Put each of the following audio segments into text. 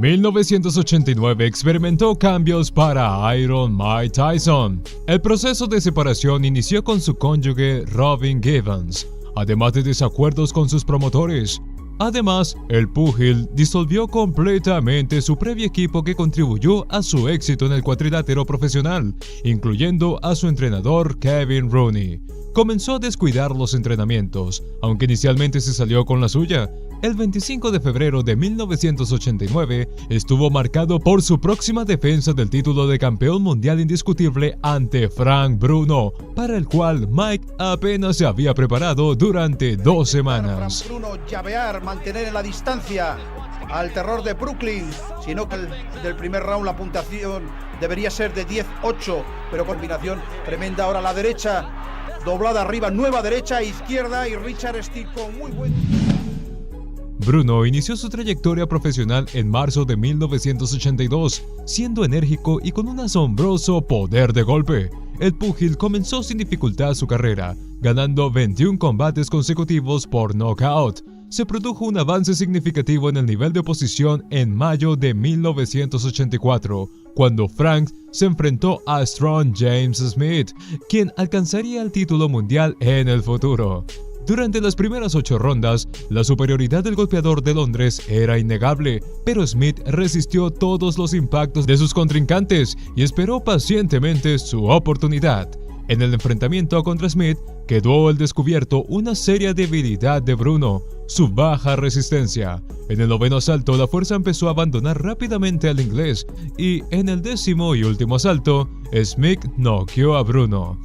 1989 experimentó cambios para Iron Mike Tyson. El proceso de separación inició con su cónyuge Robin Givens, además de desacuerdos con sus promotores. Además, el púgil disolvió completamente su previo equipo que contribuyó a su éxito en el cuadrilátero profesional, incluyendo a su entrenador Kevin Rooney. Comenzó a descuidar los entrenamientos, aunque inicialmente se salió con la suya. El 25 de febrero de 1989 estuvo marcado por su próxima defensa del título de campeón mundial indiscutible ante Frank Bruno, para el cual Mike apenas se había preparado durante 2 semanas. Frank Bruno llavear, mantener en la distancia al terror de Brooklyn, sino que del primer round la puntuación debería ser de 10-8, pero combinación tremenda ahora a la derecha, doblada arriba, nueva derecha, izquierda y Richard Steele con muy buen... Bruno inició su trayectoria profesional en marzo de 1982, siendo enérgico y con un asombroso poder de golpe. El púgil comenzó sin dificultad su carrera, ganando 21 combates consecutivos por nocaut. Se produjo un avance significativo en el nivel de oposición en mayo de 1984, cuando Frank se enfrentó a Strong James Smith, quien alcanzaría el título mundial en el futuro. Durante las primeras 8 rondas, la superioridad del golpeador de Londres era innegable, pero Smith resistió todos los impactos de sus contrincantes y esperó pacientemente su oportunidad. En el enfrentamiento contra Smith, quedó al descubierto una seria debilidad de Bruno: su baja resistencia. En el 9º asalto, la fuerza empezó a abandonar rápidamente al inglés, y en el 10º y último asalto, Smith noqueó a Bruno.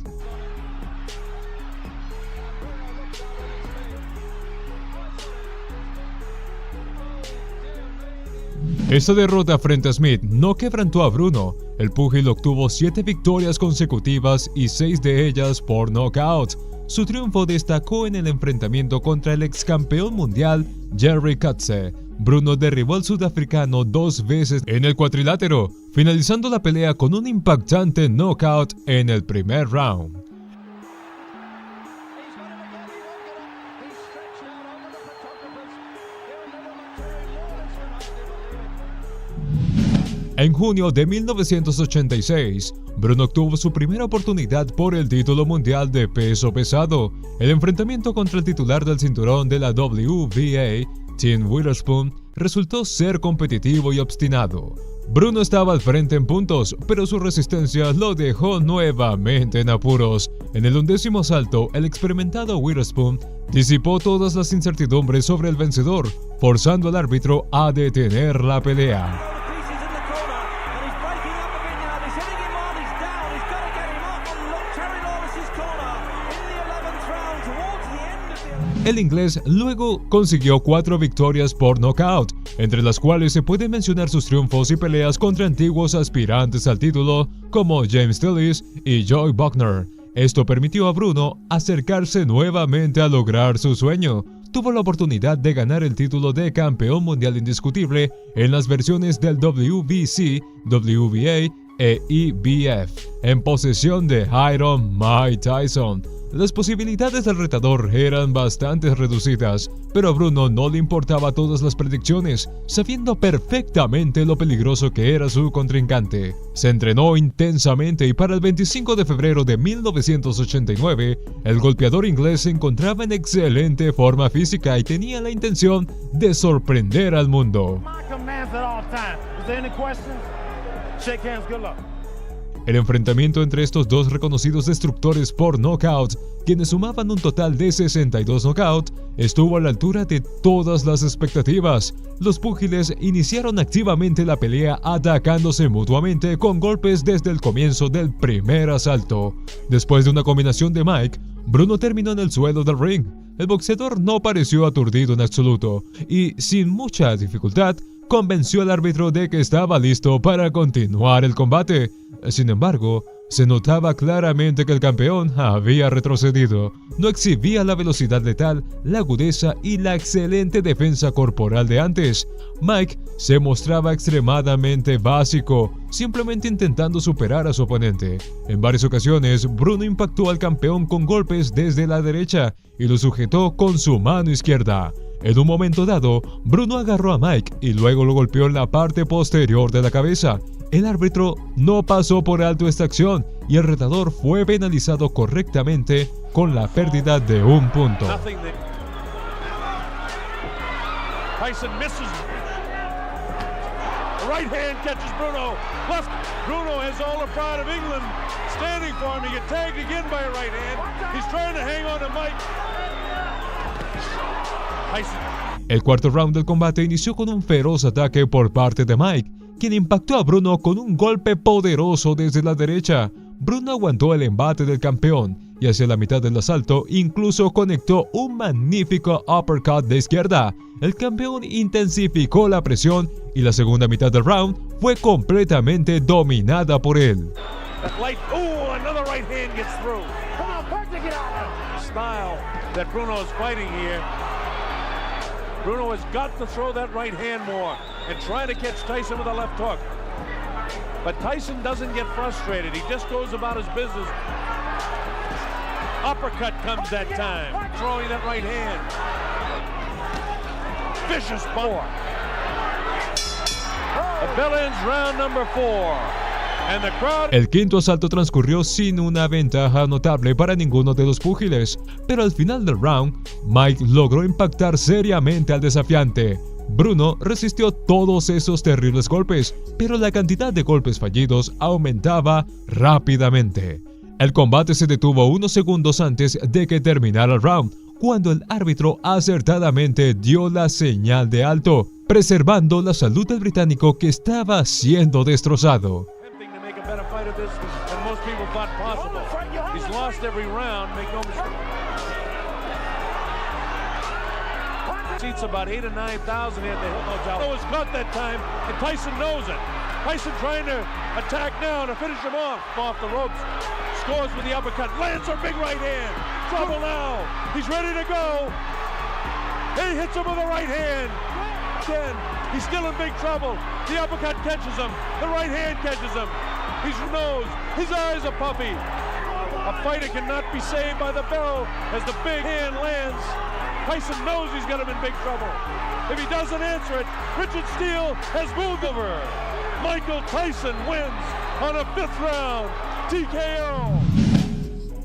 Esta derrota frente a Smith no quebrantó a Bruno. El púgil obtuvo 7 victorias consecutivas y 6 de ellas por nocaut. Su triunfo destacó en el enfrentamiento contra el ex campeón mundial Gerry Coetzee. Bruno derribó al sudafricano 2 veces en el cuadrilátero, finalizando la pelea con un impactante nocaut en el primer round. En junio de 1986, Bruno obtuvo su primera oportunidad por el título mundial de peso pesado. El enfrentamiento contra el titular del cinturón de la WBA, Tim Witherspoon, resultó ser competitivo y obstinado. Bruno estaba al frente en puntos, pero su resistencia lo dejó nuevamente en apuros. En el 11º asalto, el experimentado Witherspoon disipó todas las incertidumbres sobre el vencedor, forzando al árbitro a detener la pelea. El inglés luego consiguió 4 victorias por nocaut, entre las cuales se pueden mencionar sus triunfos y peleas contra antiguos aspirantes al título como James Tillis y Joy Buckner. Esto permitió a Bruno acercarse nuevamente a lograr su sueño. Tuvo la oportunidad de ganar el título de campeón mundial indiscutible en las versiones del WBC, WBA e IBF, en posesión de Iron Mike Tyson. Las posibilidades del retador eran bastante reducidas, pero a Bruno no le importaba todas las predicciones, sabiendo perfectamente lo peligroso que era su contrincante. Se entrenó intensamente y para el 25 de febrero de 1989, el golpeador inglés se encontraba en excelente forma física y tenía la intención de sorprender al mundo. El enfrentamiento entre estos dos reconocidos destructores por nocaut, quienes sumaban un total de 62 knockouts, estuvo a la altura de todas las expectativas. Los púgiles iniciaron activamente la pelea atacándose mutuamente con golpes desde el comienzo del primer asalto. Después de una combinación de Mike, Bruno terminó en el suelo del ring. El boxeador no pareció aturdido en absoluto y, sin mucha dificultad, convenció al árbitro de que estaba listo para continuar el combate. Sin embargo, se notaba claramente que el campeón había retrocedido. No exhibía la velocidad letal, la agudeza y la excelente defensa corporal de antes. Mike se mostraba extremadamente básico, simplemente intentando superar a su oponente. En varias ocasiones, Bruno impactó al campeón con golpes desde la derecha y lo sujetó con su mano izquierda. En un momento dado, Bruno agarró a Mike y luego lo golpeó en la parte posterior de la cabeza. El árbitro no pasó por alto esta acción y el retador fue penalizado correctamente con la pérdida de un punto. Tyson misses. Right hand catches Bruno. Left. Bruno has all the pride of England standing for him. He gets tagged again by a right hand. He's trying to hang on to Mike. Tyson. El cuarto round del combate inició con un feroz ataque por parte de Mike, quien impactó a Bruno con un golpe poderoso desde la derecha. Bruno aguantó el embate del campeón y hacia la mitad del asalto incluso conectó un magnífico uppercut de izquierda. El campeón intensificó la presión y la segunda mitad del round fue completamente dominada por él. Another right hand gets through. Come on, Parker, get out of it. Style that Bruno is fighting here. Bruno has got to throw that right hand more and try to catch Tyson with a left hook. But Tyson doesn't get frustrated. He just goes about his business. Uppercut comes that time, throwing that right hand. Vicious ball. The bell ends round number 4. And the crowd... El quinto asalto transcurrió sin una ventaja notable para ninguno de los púgiles, pero al final del round, Mike logró impactar seriamente al desafiante. Bruno resistió todos esos terribles golpes, pero la cantidad de golpes fallidos aumentaba rápidamente. El combate se detuvo unos segundos antes de que terminara el round, cuando el árbitro acertadamente dio la señal de alto, preservando la salud del británico que estaba siendo destrozado. Seats about 8,000 or 9,000 in the hill. Was caught that time, and Tyson knows it. Tyson trying to attack now to finish him off the ropes. Scores with the uppercut, lands a big right hand. Trouble now. He's ready to go. He hits him with a right hand. Again, he's still in big trouble. The uppercut catches him. The right hand catches him. His nose, his eyes are puffy. A fighter cannot be saved by the bell as the big hand lands. Tyson knows he's got him in big trouble. If he doesn't answer it, Richard Steele has moved over. Michael Tyson wins on a 5th round TKO.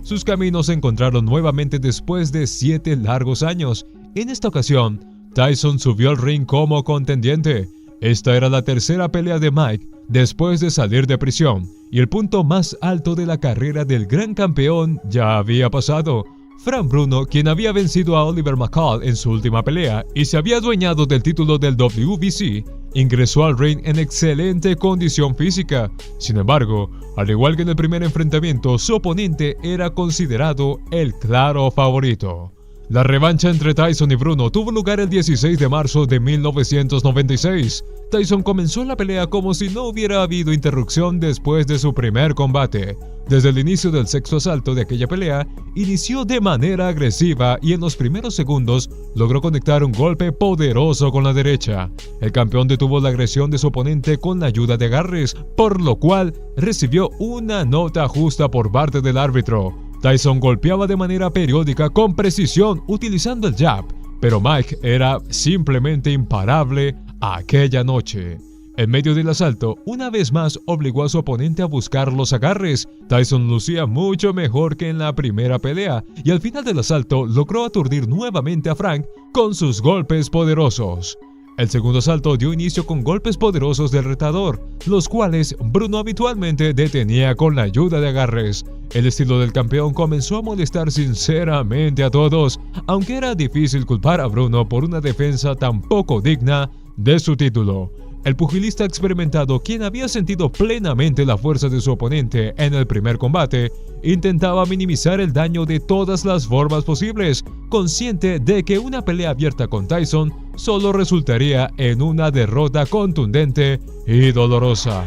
Sus caminos se encontraron nuevamente después de 7 largos años. En esta ocasión, Tyson subió al ring como contendiente. Esta era la tercera pelea de Mike después de salir de prisión, y el punto más alto de la carrera del gran campeón ya había pasado. Frank Bruno, quien había vencido a Oliver McCall en su última pelea y se había adueñado del título del WBC, ingresó al ring en excelente condición física. Sin embargo, al igual que en el primer enfrentamiento, su oponente era considerado el claro favorito. La revancha entre Tyson y Bruno tuvo lugar el 16 de marzo de 1996. Tyson comenzó la pelea como si no hubiera habido interrupción después de su primer combate. Desde el inicio del sexto asalto de aquella pelea, inició de manera agresiva y en los primeros segundos logró conectar un golpe poderoso con la derecha. El campeón detuvo la agresión de su oponente con la ayuda de agarres, por lo cual recibió una nota justa por parte del árbitro. Tyson golpeaba de manera periódica con precisión utilizando el jab, pero Mike era simplemente imparable aquella noche. En medio del asalto, una vez más obligó a su oponente a buscar los agarres. Tyson lucía mucho mejor que en la primera pelea y al final del asalto logró aturdir nuevamente a Frank con sus golpes poderosos. El segundo asalto dio inicio con golpes poderosos del retador, los cuales Bruno habitualmente detenía con la ayuda de agarres. El estilo del campeón comenzó a molestar sinceramente a todos, aunque era difícil culpar a Bruno por una defensa tan poco digna de su título. El pugilista experimentado, quien había sentido plenamente la fuerza de su oponente en el primer combate, intentaba minimizar el daño de todas las formas posibles, consciente de que una pelea abierta con Tyson solo resultaría en una derrota contundente y dolorosa.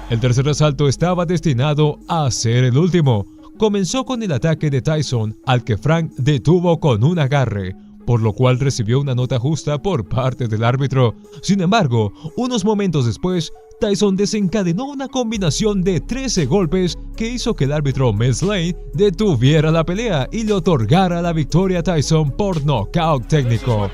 El tercer asalto estaba destinado a ser el último. Comenzó con el ataque de Tyson, al que Frank detuvo con un agarre. por lo cual recibió una nota justa por parte del árbitro. Sin embargo, unos momentos después, Tyson desencadenó una combinación de 13 golpes que hizo que el árbitro Mills Lane detuviera la pelea y le otorgara la victoria a Tyson por nocaut técnico.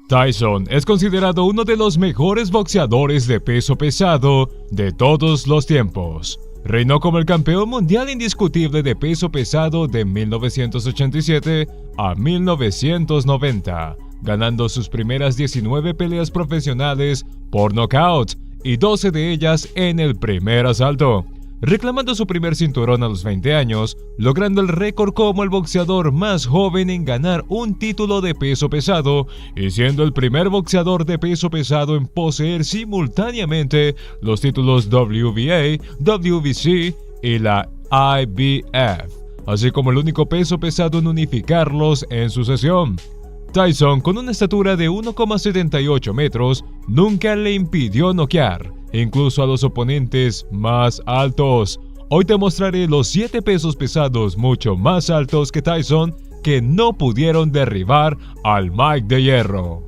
Tyson es considerado uno de los mejores boxeadores de peso pesado de todos los tiempos. Reinó como el campeón mundial indiscutible de peso pesado de 1987 a 1990, ganando sus primeras 19 peleas profesionales por nocaut y 12 de ellas en el primer asalto, reclamando su primer cinturón a los 20 años, logrando el récord como el boxeador más joven en ganar un título de peso pesado y siendo el primer boxeador de peso pesado en poseer simultáneamente los títulos WBA, WBC y la IBF, así como el único peso pesado en unificarlos en sucesión. Tyson, con una estatura de 1,78 metros, nunca le impidió noquear, incluso a los oponentes más altos. Hoy te mostraré los 7 pesos pesados mucho más altos que Tyson que no pudieron derribar al Mike de Hierro.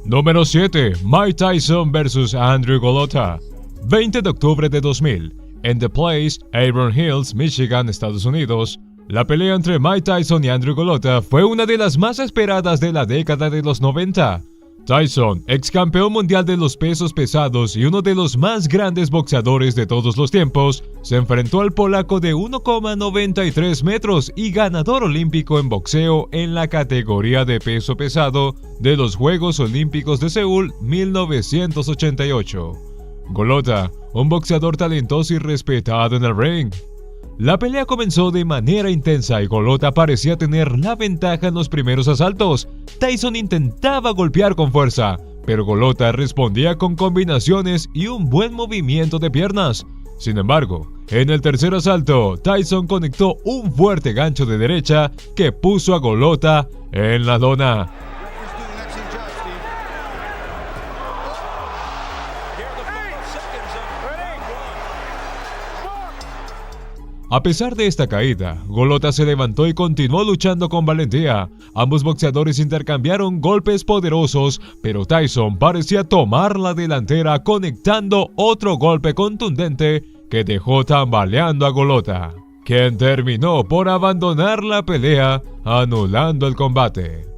Número 7. Mike Tyson vs Andrew Golota. 20 de octubre de 2000. En The Place, Auburn Hills, Michigan, Estados Unidos. La pelea entre Mike Tyson y Andrew Golota fue una de las más esperadas de la década de los 90. Tyson, ex campeón mundial de los pesos pesados y uno de los más grandes boxeadores de todos los tiempos, se enfrentó al polaco de 1,93 metros y ganador olímpico en boxeo en la categoría de peso pesado de los Juegos Olímpicos de Seúl 1988. Golota, un boxeador talentoso y respetado en el ring. La pelea comenzó de manera intensa y Golota parecía tener la ventaja en los primeros asaltos. Tyson intentaba golpear con fuerza, pero Golota respondía con combinaciones y un buen movimiento de piernas. Sin embargo, en el tercer asalto, Tyson conectó un fuerte gancho de derecha que puso a Golota en la lona. A pesar de esta caída, Golota se levantó y continuó luchando con valentía. Ambos boxeadores intercambiaron golpes poderosos, pero Tyson parecía tomar la delantera conectando otro golpe contundente que dejó tambaleando a Golota, quien terminó por abandonar la pelea, anulando el combate.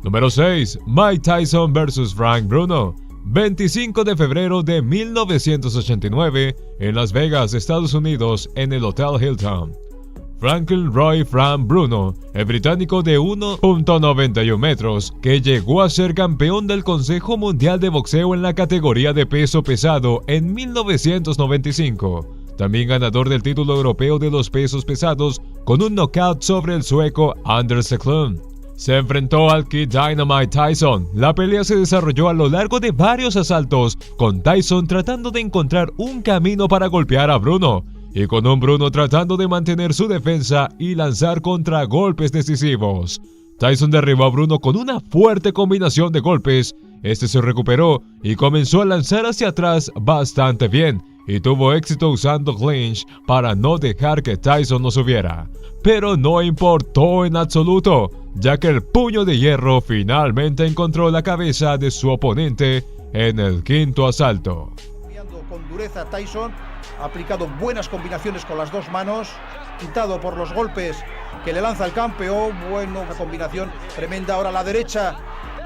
Número 6. Mike Tyson vs Frank Bruno. 25 de febrero de 1989 en Las Vegas, Estados Unidos, en el Hotel Hilton. Franklin Roy Frank Bruno, el británico de 1,91 metros, que llegó a ser campeón del Consejo Mundial de Boxeo en la categoría de peso pesado en 1995. También ganador del título europeo de los pesos pesados con un knockout sobre el sueco Anders Eklund. Se enfrentó al Kid Dynamite Tyson. La pelea se desarrolló a lo largo de varios asaltos, con Tyson tratando de encontrar un camino para golpear a Bruno, y con un Bruno tratando de mantener su defensa y lanzar contragolpes decisivos. Tyson derribó a Bruno con una fuerte combinación de golpes. Este se recuperó y comenzó a lanzar hacia atrás bastante bien, y tuvo éxito usando clinch para no dejar que Tyson lo subiera. Pero no importó en absoluto, ya que el puño de hierro finalmente encontró la cabeza de su oponente en el quinto asalto. Con dureza Tyson, ha aplicado buenas combinaciones con las dos manos, quitado por los golpes que le lanza el campeón. Bueno, una combinación tremenda. Ahora la derecha,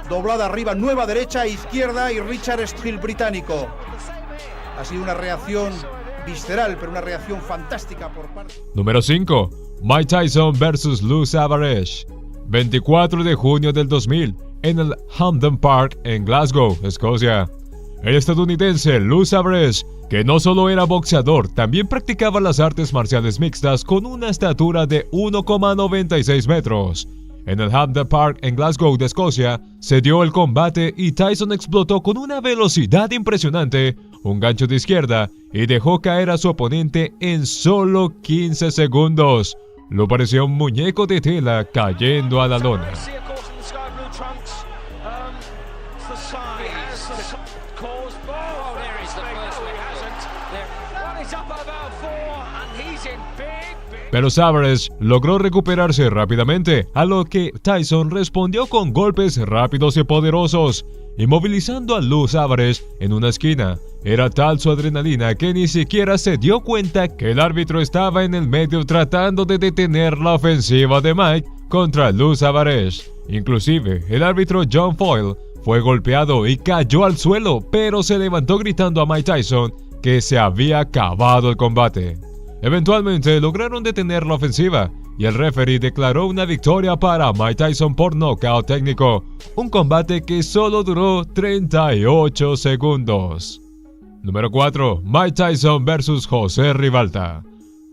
doblada arriba, nueva derecha, izquierda y Richard Steele británico. Ha sido una reacción visceral, pero una reacción fantástica por parte. Número 5. Mike Tyson vs Lou Savage. 24 de junio del 2000, en el Hampden Park en Glasgow, Escocia. El estadounidense Lou Savage, que no solo era boxeador, también practicaba las artes marciales mixtas con una estatura de 1,96 metros. En el Hampden Park en Glasgow de Escocia se dio el combate y Tyson explotó con una velocidad impresionante, un gancho de izquierda y dejó caer a su oponente en solo 15 segundos. Lo parecía un muñeco de tela cayendo a la lona. Pero Savage logró recuperarse rápidamente, a lo que Tyson respondió con golpes rápidos y poderosos, inmovilizando a Lou Savage en una esquina. Era tal su adrenalina que ni siquiera se dio cuenta que el árbitro estaba en el medio tratando de detener la ofensiva de Mike contra Lou Savage. Inclusive, el árbitro John Foyle fue golpeado y cayó al suelo, pero se levantó gritando a Mike Tyson que se había acabado el combate. Eventualmente lograron detener la ofensiva y el referee declaró una victoria para Mike Tyson por nocaut técnico, un combate que solo duró 38 segundos. Número 4. Mike Tyson vs. José Rivalta.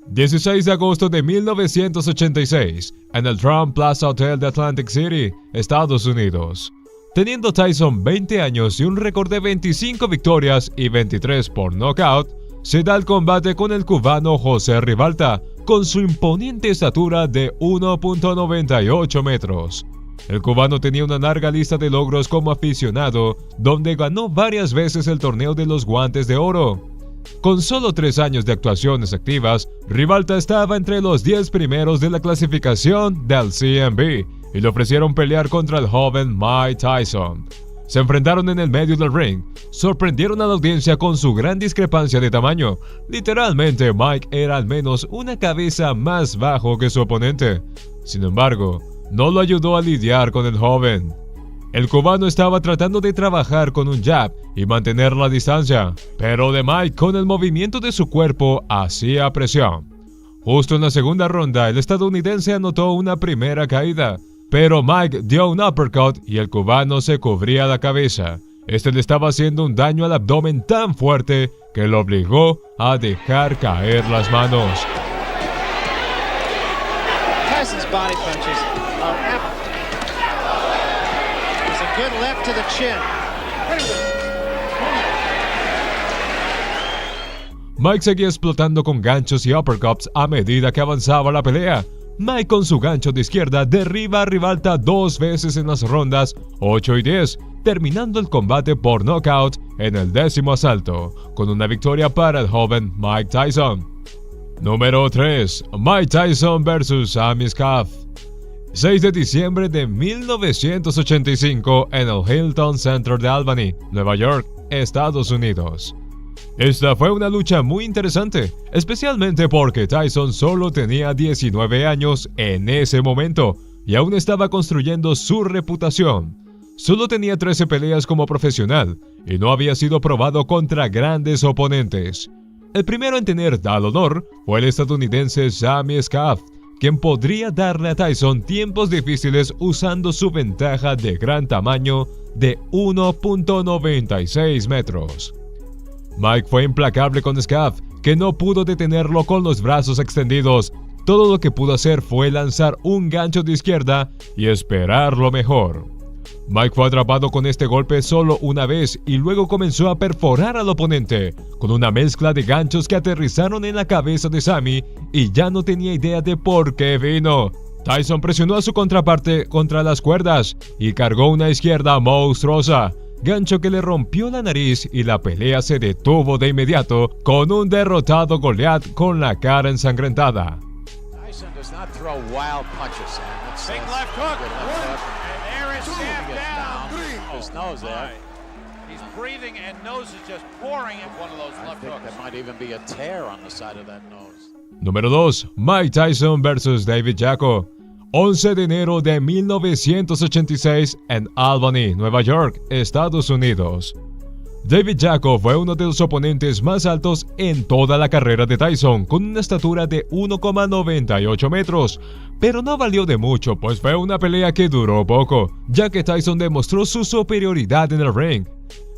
16 de agosto de 1986, en el Trump Plaza Hotel de Atlantic City, Estados Unidos. Teniendo Tyson 20 años y un récord de 25 victorias y 23 por nocaut, se da el combate con el cubano José Rivalta, con su imponente estatura de 1.98 metros. El cubano tenía una larga lista de logros como aficionado, donde ganó varias veces el torneo de los Guantes de Oro. Con solo 3 años de actuaciones activas, Rivalta estaba entre los 10 primeros de la clasificación del CMB y le ofrecieron pelear contra el joven Mike Tyson. Se enfrentaron en el medio del ring, sorprendieron a la audiencia con su gran discrepancia de tamaño. Literalmente, Mike era al menos una cabeza más bajo que su oponente. Sin embargo, no lo ayudó a lidiar con el joven. El cubano estaba tratando de trabajar con un jab y mantener la distancia, pero de Mike con el movimiento de su cuerpo hacía presión. Justo en la segunda ronda, el estadounidense anotó una primera caída, pero Mike dio un uppercut y el cubano se cubría la cabeza. Este le estaba haciendo un daño al abdomen tan fuerte que lo obligó a dejar caer las manos. Tyson's body punches are epic. There's a good left to the chin. Mike seguía explotando con ganchos y uppercuts a medida que avanzaba la pelea. Mike con su gancho de izquierda derriba a Rivalta 2 veces en las rondas 8 y 10, terminando el combate por knockout en el 10º asalto, con una victoria para el joven Mike Tyson. Número 3. Mike Tyson vs. Sammy Scaff. 6 de diciembre de 1985 en el Hilton Center de Albany, Nueva York, Estados Unidos. Esta fue una lucha muy interesante, especialmente porque Tyson solo tenía 19 años en ese momento y aún estaba construyendo su reputación. Solo tenía 13 peleas como profesional y no había sido probado contra grandes oponentes. El primero en tener tal honor fue el estadounidense Sammy Scaff, quien podría darle a Tyson tiempos difíciles usando su ventaja de gran tamaño de 1.96 metros. Mike fue implacable con Scaff, que no pudo detenerlo con los brazos extendidos. Todo lo que pudo hacer fue lanzar un gancho de izquierda y esperar lo mejor. Mike fue atrapado con este golpe solo una vez y luego comenzó a perforar al oponente, con una mezcla de ganchos que aterrizaron en la cabeza de Sammy y ya no tenía idea de por qué vino. Tyson presionó a su contraparte contra las cuerdas y cargó una izquierda monstruosa, gancho que le rompió la nariz y la pelea se detuvo de inmediato con un derrotado Goliath con la cara ensangrentada. Tyson does not throw wild punches, Sam. That's, Big left hook. good left hook. And there is Sam down. His nose there. He's breathing and nose is just pouring in one of those I left think hooks. there might even be a tear on the side of that nose. Número 2. Mike Tyson vs. David Jacko. 11 de enero de 1986 en Albany, Nueva York, Estados Unidos. David Jacko fue uno de los oponentes más altos en toda la carrera de Tyson, con una estatura de 1.98 metros, pero no valió de mucho, pues fue una pelea que duró poco, ya que Tyson demostró su superioridad en el ring.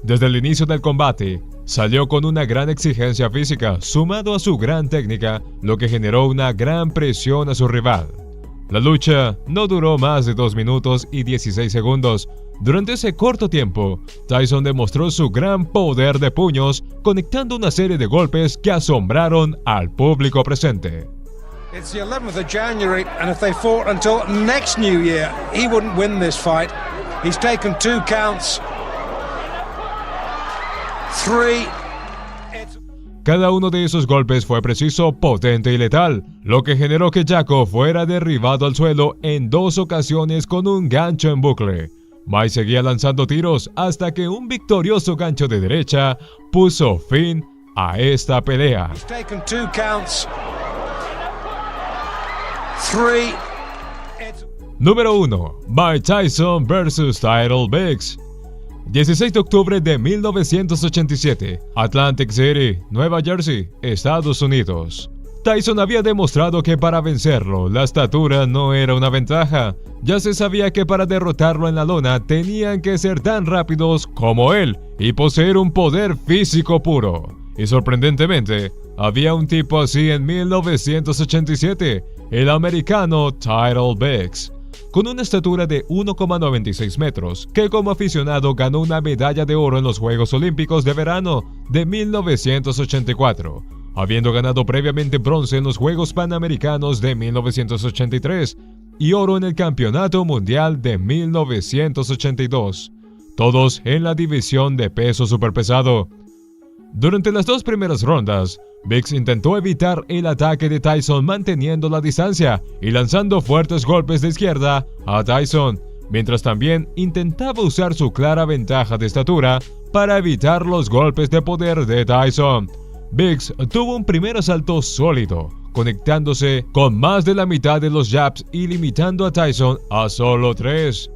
Desde el inicio del combate, salió con una gran exigencia física, sumado a su gran técnica, lo que generó una gran presión a su rival. La lucha no duró más de 2 minutos y 16 segundos. Durante ese corto tiempo, Tyson demostró su gran poder de puños, conectando una serie de golpes que asombraron al público presente. It's the 11th of January, and if they fought until next New Year, he wouldn't win this fight. He's taken 2 counts. 3. Cada uno de esos golpes fue preciso, potente y letal, lo que generó que Jacko fuera derribado al suelo en 2 ocasiones con un gancho en bucle. Mike seguía lanzando tiros hasta que un victorioso gancho de derecha puso fin a esta pelea. He's taken 2 counts. 3. Número 1. Mike Tyson vs. Tyrell Biggs. 16 de octubre de 1987, Atlantic City, Nueva Jersey, Estados Unidos. Tyson había demostrado que para vencerlo, la estatura no era una ventaja. Ya se sabía que para derrotarlo en la lona tenían que ser tan rápidos como él y poseer un poder físico puro. Y sorprendentemente, había un tipo así en 1987, el americano Tyrell Biggs, con una estatura de 1,96 metros, que como aficionado ganó una medalla de oro en los Juegos Olímpicos de Verano de 1984, habiendo ganado previamente bronce en los Juegos Panamericanos de 1983 y oro en el Campeonato Mundial de 1982, todos en la división de peso superpesado. Durante las 2 primeras rondas, Biggs intentó evitar el ataque de Tyson manteniendo la distancia y lanzando fuertes golpes de izquierda a Tyson, mientras también intentaba usar su clara ventaja de estatura para evitar los golpes de poder de Tyson. Biggs tuvo un primer asalto sólido, conectándose con más de la mitad de los jabs y limitando a Tyson a solo 3.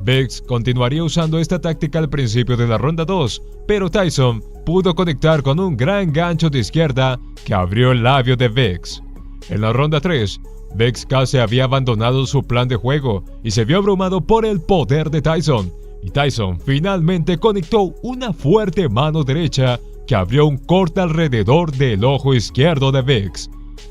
Biggs continuaría usando esta táctica al principio de la ronda 2, pero Tyson pudo conectar con un gran gancho de izquierda que abrió el labio de Biggs. En la ronda 3, Biggs casi había abandonado su plan de juego y se vio abrumado por el poder de Tyson, y Tyson finalmente conectó una fuerte mano derecha que abrió un corte alrededor del ojo izquierdo de Biggs.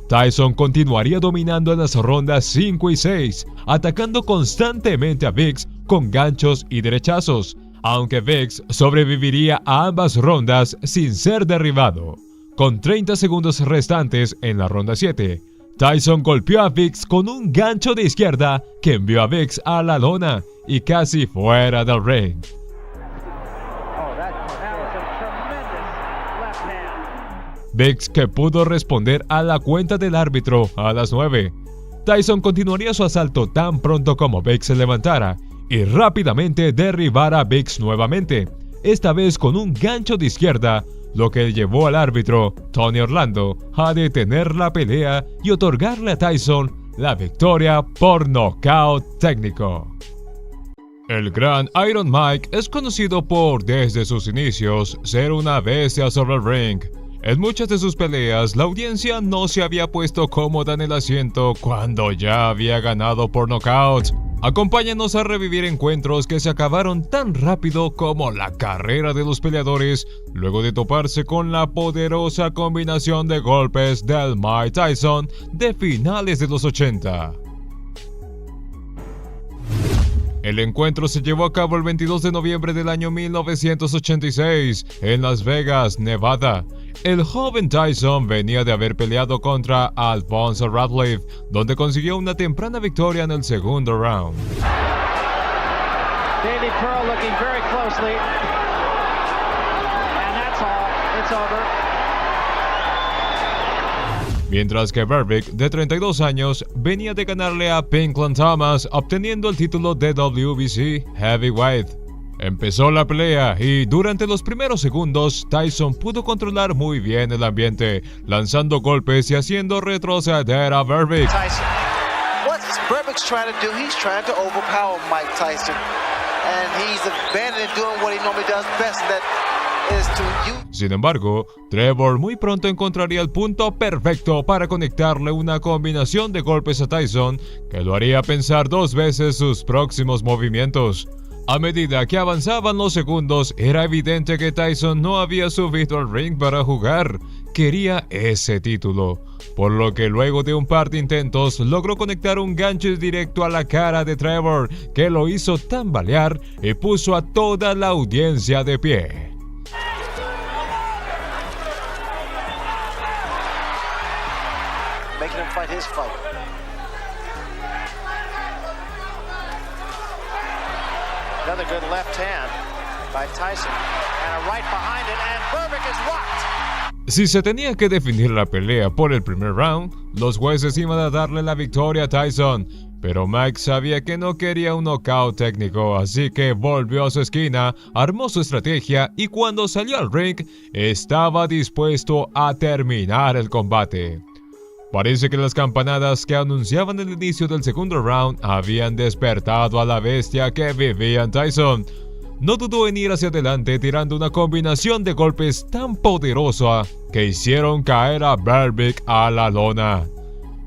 Tyson continuaría dominando en las rondas 5 y 6, atacando constantemente a Biggs con ganchos y derechazos, aunque Biggs sobreviviría a ambas rondas sin ser derribado. Con 30 segundos restantes en la ronda 7, Tyson golpeó a Biggs con un gancho de izquierda que envió a Biggs a la lona y casi fuera del ring. Biggs, que pudo responder a la cuenta del árbitro a las 9. Tyson continuaría su asalto tan pronto como Biggs se levantara y rápidamente derribara a Biggs nuevamente, esta vez con un gancho de izquierda, lo que llevó al árbitro, Tony Orlando, a detener la pelea y otorgarle a Tyson la victoria por nocaut técnico. El gran Iron Mike es conocido por, desde sus inicios, ser una bestia sobre el ring. En muchas de sus peleas, la audiencia no se había puesto cómoda en el asiento cuando ya había ganado por nocaut. Acompáñanos a revivir encuentros que se acabaron tan rápido como la carrera de los peleadores, luego de toparse con la poderosa combinación de golpes del Mike Tyson de finales de los 80. El encuentro se llevó a cabo el 22 de noviembre del año 1986 en Las Vegas, Nevada. El joven Tyson venía de haber peleado contra Alphonse Ratliff, donde consiguió una temprana victoria en el segundo round. Davey Pearl looking very closely, and that's all. It's over. Mientras que Berbick, de 32 años, venía de ganarle a Pinklon Thomas, obteniendo el título de WBC Heavyweight. Empezó la pelea y durante los primeros segundos Tyson pudo controlar muy bien el ambiente, lanzando golpes y haciendo retroceder a Berbick. Tyson. What Berbick's trying to do, he's trying to overpower Mike Tyson, and he's abandoning doing what he normally does best, and that is to use. Sin embargo, Trevor muy pronto encontraría el punto perfecto para conectarle una combinación de golpes a Tyson que lo haría pensar 2 veces sus próximos movimientos. A medida que avanzaban los segundos, era evidente que Tyson no había subido al ring para jugar, quería ese título, por lo que luego de un par de intentos logró conectar un gancho directo a la cara de Trevor que lo hizo tambalear y puso a toda la audiencia de pie. Making him fight his fight. Another good left hand by Tyson. And a right behind it, and Berbick is rocked. Si se tenía que definir la pelea por el primer round, los jueces iban a darle la victoria a Tyson, pero Mike sabía que no quería un knockout técnico, así que volvió a su esquina, armó su estrategia y cuando salió al ring, estaba dispuesto a terminar el combate. Parece que las campanadas que anunciaban el inicio del segundo round habían despertado a la bestia que vivía en Tyson. No dudó en ir hacia adelante tirando una combinación de golpes tan poderosa que hicieron caer a Berbick a la lona.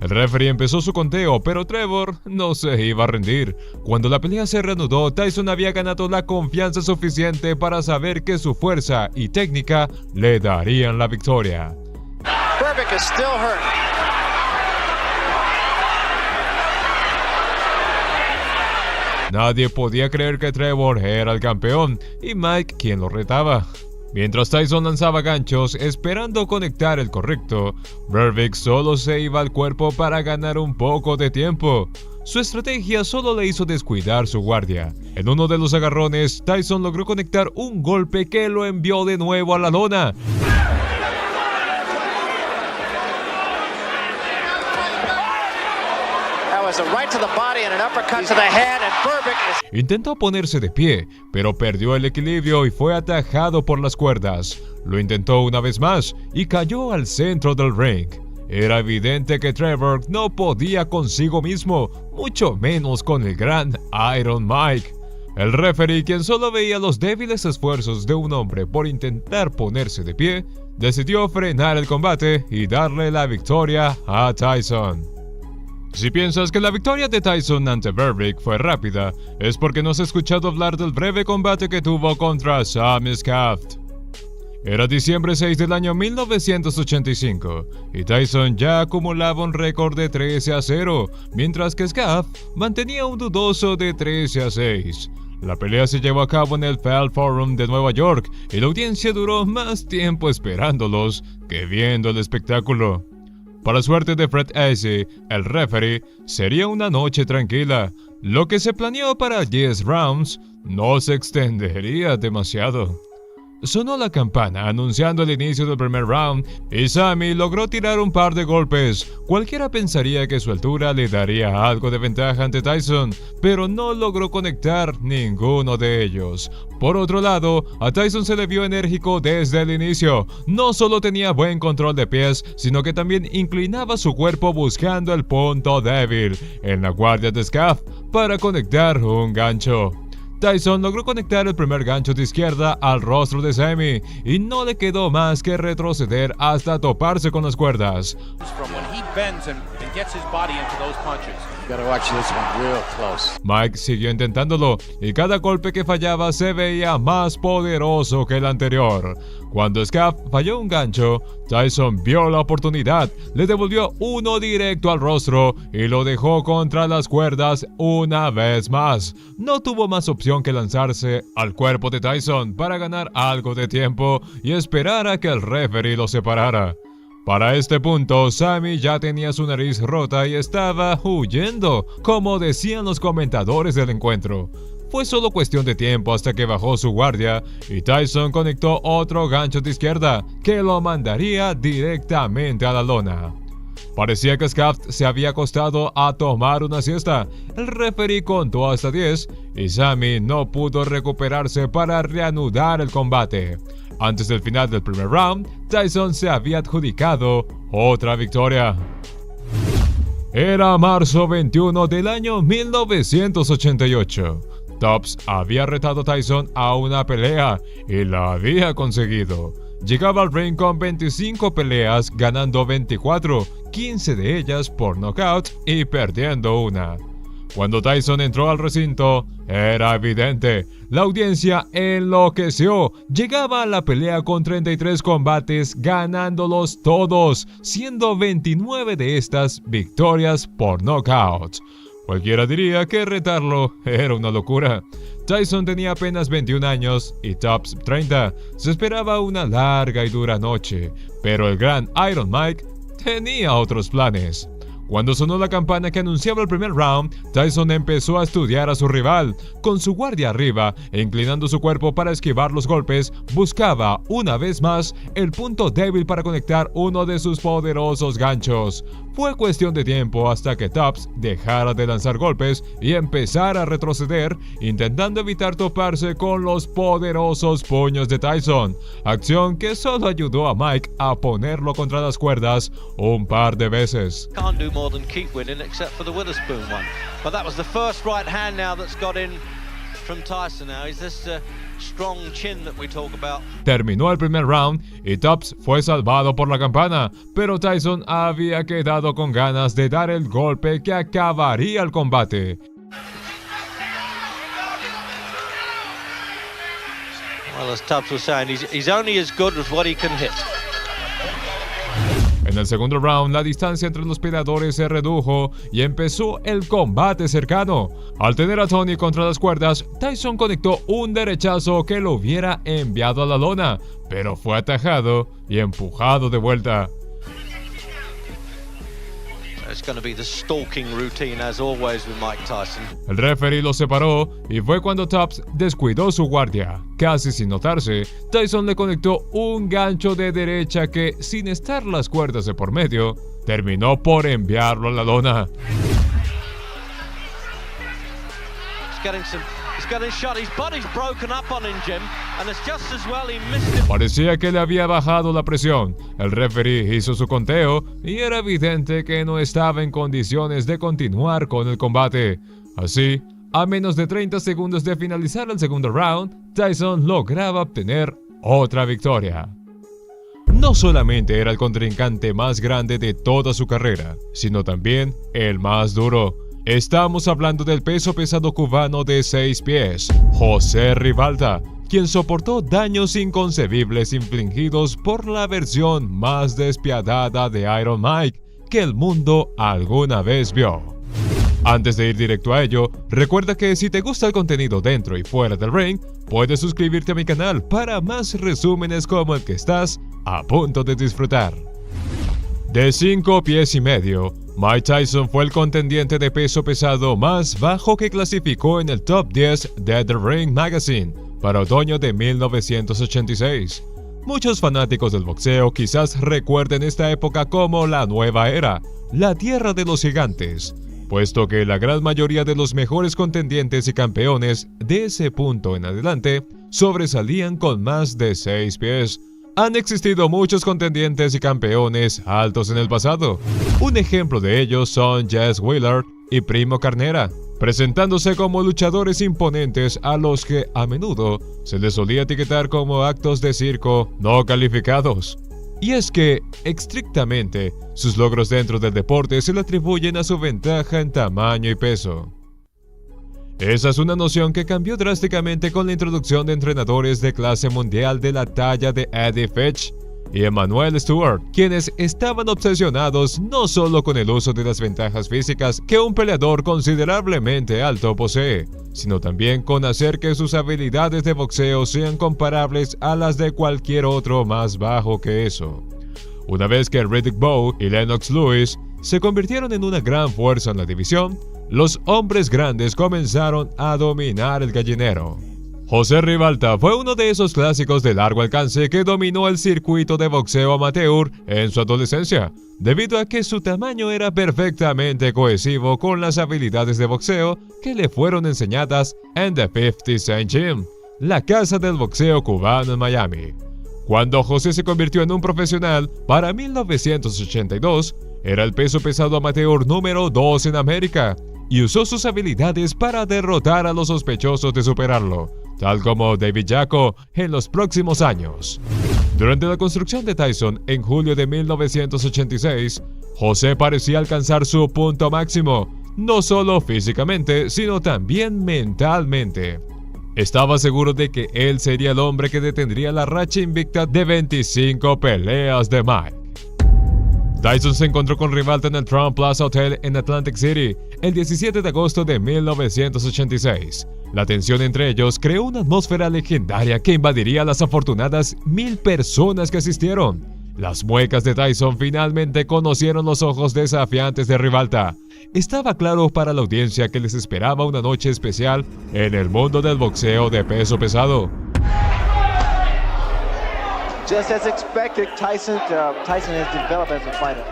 El referee empezó su conteo, pero Trevor no se iba a rendir. Cuando la pelea se reanudó, Tyson había ganado la confianza suficiente para saber que su fuerza y técnica le darían la victoria. Berbick is still hurt. Nadie podía creer que Trevor era el campeón y Mike quien lo retaba. Mientras Tyson lanzaba ganchos esperando conectar el correcto, Berbick solo se iba al cuerpo para ganar un poco de tiempo. Su estrategia solo le hizo descuidar su guardia. En uno de los agarrones, Tyson logró conectar un golpe que lo envió de nuevo a la lona. Intentó ponerse de pie, pero perdió el equilibrio y fue atajado por las cuerdas. Lo intentó una vez más y cayó al centro del ring. Era evidente que Trevor no podía consigo mismo, mucho menos con el gran Iron Mike. El referee, quien solo veía los débiles esfuerzos de un hombre por intentar ponerse de pie, decidió frenar el combate y darle la victoria a Tyson. Si piensas que la victoria de Tyson ante Berbick fue rápida, es porque no has escuchado hablar del breve combate que tuvo contra Sam Skaft. Era diciembre 6 del año 1985 y Tyson ya acumulaba un récord de 13-0, mientras que Skaft mantenía un dudoso de 13-6. La pelea se llevó a cabo en el Fall Forum de Nueva York y la audiencia duró más tiempo esperándolos que viendo el espectáculo. Para suerte de Fred Acey, el referee, sería una noche tranquila. Lo que se planeó para 10 rounds no se extendería demasiado. Sonó la campana anunciando el inicio del primer round y Sami logró tirar un par de golpes. Cualquiera pensaría que su altura le daría algo de ventaja ante Tyson, pero no logró conectar ninguno de ellos. Por otro lado, a Tyson se le vio enérgico desde el inicio. No solo tenía buen control de pies, sino que también inclinaba su cuerpo buscando el punto débil en la guardia de Skaft para conectar un gancho. Tyson logró conectar el primer gancho de izquierda al rostro de Sami y no le quedó más que retroceder hasta toparse con las cuerdas. Mike siguió intentándolo y cada golpe que fallaba se veía más poderoso que el anterior. Cuando Skaft falló un gancho, Tyson vio la oportunidad, le devolvió uno directo al rostro y lo dejó contra las cuerdas una vez más. No tuvo más opción que lanzarse al cuerpo de Tyson para ganar algo de tiempo y esperar a que el referee lo separara. Para este punto, Sami ya tenía su nariz rota y estaba huyendo, como decían los comentadores del encuentro. Fue solo cuestión de tiempo hasta que bajó su guardia y Tyson conectó otro gancho de izquierda que lo mandaría directamente a la lona. Parecía que Skaft se había acostado a tomar una siesta. El referee contó hasta 10 y Sami no pudo recuperarse para reanudar el combate. Antes del final del primer round, Tyson se había adjudicado otra victoria. Era marzo 21 del año 1988. Tubbs había retado a Tyson a una pelea y la había conseguido. Llegaba al ring con 25 peleas, ganando 24, 15 de ellas por nocaut y perdiendo una. Cuando Tyson entró al recinto, era evidente. La audiencia enloqueció. Llegaba a la pelea con 33 combates, ganándolos todos, siendo 29 de estas victorias por knockout. Cualquiera diría que retarlo era una locura. Tyson tenía apenas 21 años y Tubbs 30. Se esperaba una larga y dura noche, pero el gran Iron Mike tenía otros planes. Cuando sonó la campana que anunciaba el primer round, Tyson empezó a estudiar a su rival. Con su guardia arriba e inclinando su cuerpo para esquivar los golpes, buscaba, una vez más, el punto débil para conectar uno de sus poderosos ganchos. Fue cuestión de tiempo hasta que Tubbs dejara de lanzar golpes y empezara a retroceder, intentando evitar toparse con los poderosos puños de Tyson, acción que solo ayudó a Mike a ponerlo contra las cuerdas un par de veces. Can't do more than keep winning except for the Witherspoon one. But that was the first right hand now that's got in from Tyson now. Is this strong chin that we talk about? Terminó el primer round y Tubbs fue salvado por la campana, pero Tyson había quedado con ganas de dar el golpe que acabaría el combate. Well, as Tubbs was saying, he's only as good as what he can hit. En el segundo round, la distancia entre los peleadores se redujo y empezó el combate cercano. Al tener a Tony contra las cuerdas, Tyson conectó un derechazo que lo hubiera enviado a la lona, pero fue atajado y empujado de vuelta. It's going to be the stalking routine as always with Mike Tyson. El referee lo separó y fue cuando Tubbs descuidó su guardia. Casi sin notarse, Tyson le conectó un gancho de derecha que, sin estar las cuerdas de por medio, terminó por enviarlo a la lona. Parecía que le había bajado la presión. El referee hizo su conteo y era evidente que no estaba en condiciones de continuar con el combate. Así, a menos de 30 segundos de finalizar el segundo round, Tyson lograba obtener otra victoria. No solamente era el contrincante más grande de toda su carrera, sino también el más duro. Estamos hablando del peso pesado cubano de 6 pies, José Ribalta, quien soportó daños inconcebibles infligidos por la versión más despiadada de Iron Mike que el mundo alguna vez vio. Antes de ir directo a ello, recuerda que si te gusta el contenido dentro y fuera del ring, puedes suscribirte a mi canal para más resúmenes como el que estás a punto de disfrutar. De 5 pies y medio, Mike Tyson fue el contendiente de peso pesado más bajo que clasificó en el top 10 de The Ring Magazine para otoño de 1986. Muchos fanáticos del boxeo quizás recuerden esta época como la nueva era, la tierra de los gigantes, puesto que la gran mayoría de los mejores contendientes y campeones de ese punto en adelante sobresalían con más de 6 pies. Han existido muchos contendientes y campeones altos en el pasado. Un ejemplo de ellos son Jess Willard y Primo Carnera, presentándose como luchadores imponentes a los que a menudo se les solía etiquetar como actos de circo no calificados. Y es que, estrictamente, sus logros dentro del deporte se le atribuyen a su ventaja en tamaño y peso. Esa es una noción que cambió drásticamente con la introducción de entrenadores de clase mundial de la talla de Eddie Fitch y Emmanuel Stewart, quienes estaban obsesionados no solo con el uso de las ventajas físicas que un peleador considerablemente alto posee, sino también con hacer que sus habilidades de boxeo sean comparables a las de cualquier otro más bajo que eso. Una vez que Riddick Bowe y Lennox Lewis se convirtieron en una gran fuerza en la división, los hombres grandes comenzaron a dominar el gallinero. José Ribalta fue uno de esos clásicos de largo alcance que dominó el circuito de boxeo amateur en su adolescencia, debido a que su tamaño era perfectamente cohesivo con las habilidades de boxeo que le fueron enseñadas en The 50 Cent Gym, la casa del boxeo cubano en Miami. Cuando José se convirtió en un profesional, para 1982, era el peso pesado amateur número 2 en América, y usó sus habilidades para derrotar a los sospechosos de superarlo, tal como David Jacko en los próximos años. Durante la construcción de Tyson en julio de 1986, José parecía alcanzar su punto máximo, no solo físicamente, sino también mentalmente. Estaba seguro de que él sería el hombre que detendría la racha invicta de 25 peleas de Mike. Tyson se encontró con Rivalta en el Trump Plaza Hotel en Atlantic City el 17 de agosto de 1986. La tensión entre ellos creó una atmósfera legendaria que invadiría las afortunadas 1000 personas que asistieron. Las muecas de Tyson finalmente conocieron los ojos desafiantes de Rivalta. Estaba claro para la audiencia que les esperaba una noche especial en el mundo del boxeo de peso pesado. Just as expected, Tyson has developed as a fighter.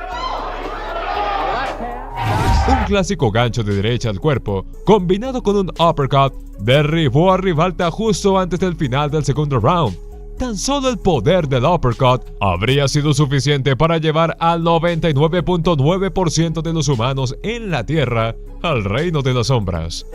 Un clásico gancho de derecha al cuerpo, combinado con un uppercut, derribó a Rivalta justo antes del final del segundo round. Tan solo el poder del uppercut habría sido suficiente para llevar al 99.9% de los humanos en la Tierra al reino de las sombras.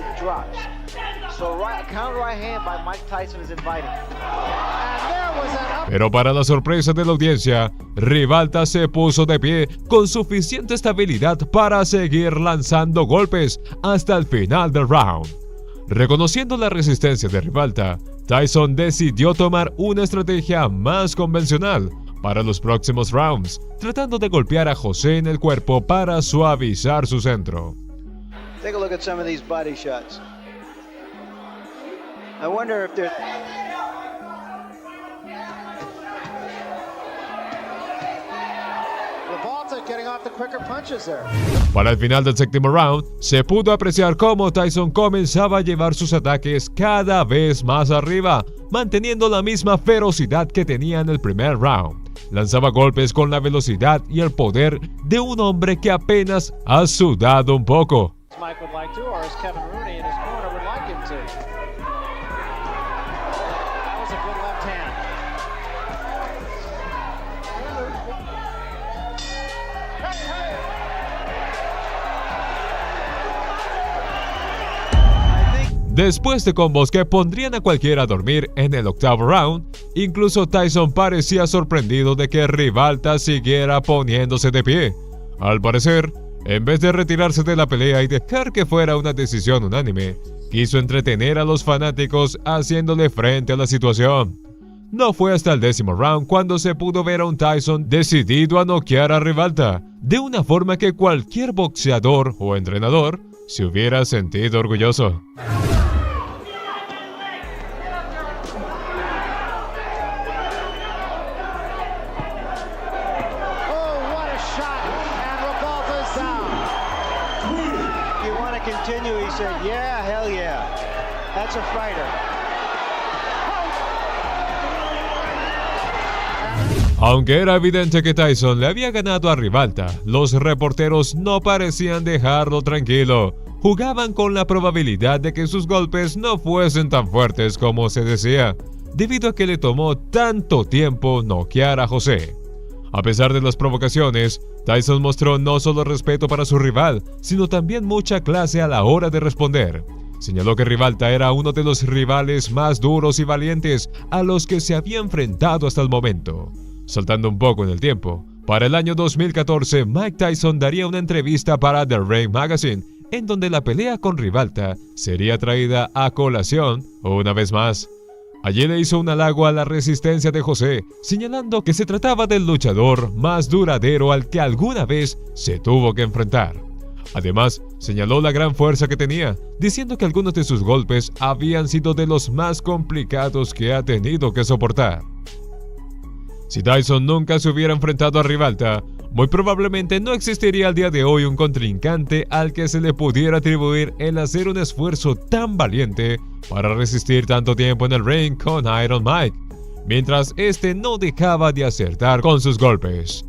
Pero para la sorpresa de la audiencia, Rivalta se puso de pie con suficiente estabilidad para seguir lanzando golpes hasta el final del round. Reconociendo la resistencia de Rivalta, Tyson decidió tomar una estrategia más convencional para los próximos rounds, tratando de golpear a José en el cuerpo para suavizar su centro. Take a look at some of these body shots. I wonder if they're... Para el final del séptimo round, se pudo apreciar cómo Tyson comenzaba a llevar sus ataques cada vez más arriba, manteniendo la misma ferocidad que tenía en el primer round. Lanzaba golpes con la velocidad y el poder de un hombre que apenas ha sudado un poco. Después de combos que pondrían a cualquiera a dormir en el octavo round, incluso Tyson parecía sorprendido de que Rivalta siguiera poniéndose de pie. Al parecer, en vez de retirarse de la pelea y dejar que fuera una decisión unánime, quiso entretener a los fanáticos haciéndole frente a la situación. No fue hasta el décimo round cuando se pudo ver a un Tyson decidido a noquear a Rivalta, de una forma que cualquier boxeador o entrenador se hubiera sentido orgulloso. Aunque era evidente que Tyson le había ganado a Rivalta, los reporteros no parecían dejarlo tranquilo. Jugaban con la probabilidad de que sus golpes no fuesen tan fuertes como se decía, debido a que le tomó tanto tiempo noquear a José. A pesar de las provocaciones, Tyson mostró no solo respeto para su rival, sino también mucha clase a la hora de responder. Señaló que Rivalta era uno de los rivales más duros y valientes a los que se había enfrentado hasta el momento. Saltando un poco en el tiempo, para el año 2014, Mike Tyson daría una entrevista para The Ring Magazine, en donde la pelea con Rivalta sería traída a colación una vez más. Allí le hizo un halago a la resistencia de José, señalando que se trataba del luchador más duradero al que alguna vez se tuvo que enfrentar. Además, señaló la gran fuerza que tenía, diciendo que algunos de sus golpes habían sido de los más complicados que ha tenido que soportar. Si Tyson nunca se hubiera enfrentado a Rivalta, muy probablemente no existiría al día de hoy un contrincante al que se le pudiera atribuir el hacer un esfuerzo tan valiente para resistir tanto tiempo en el ring con Iron Mike, mientras este no dejaba de acertar con sus golpes.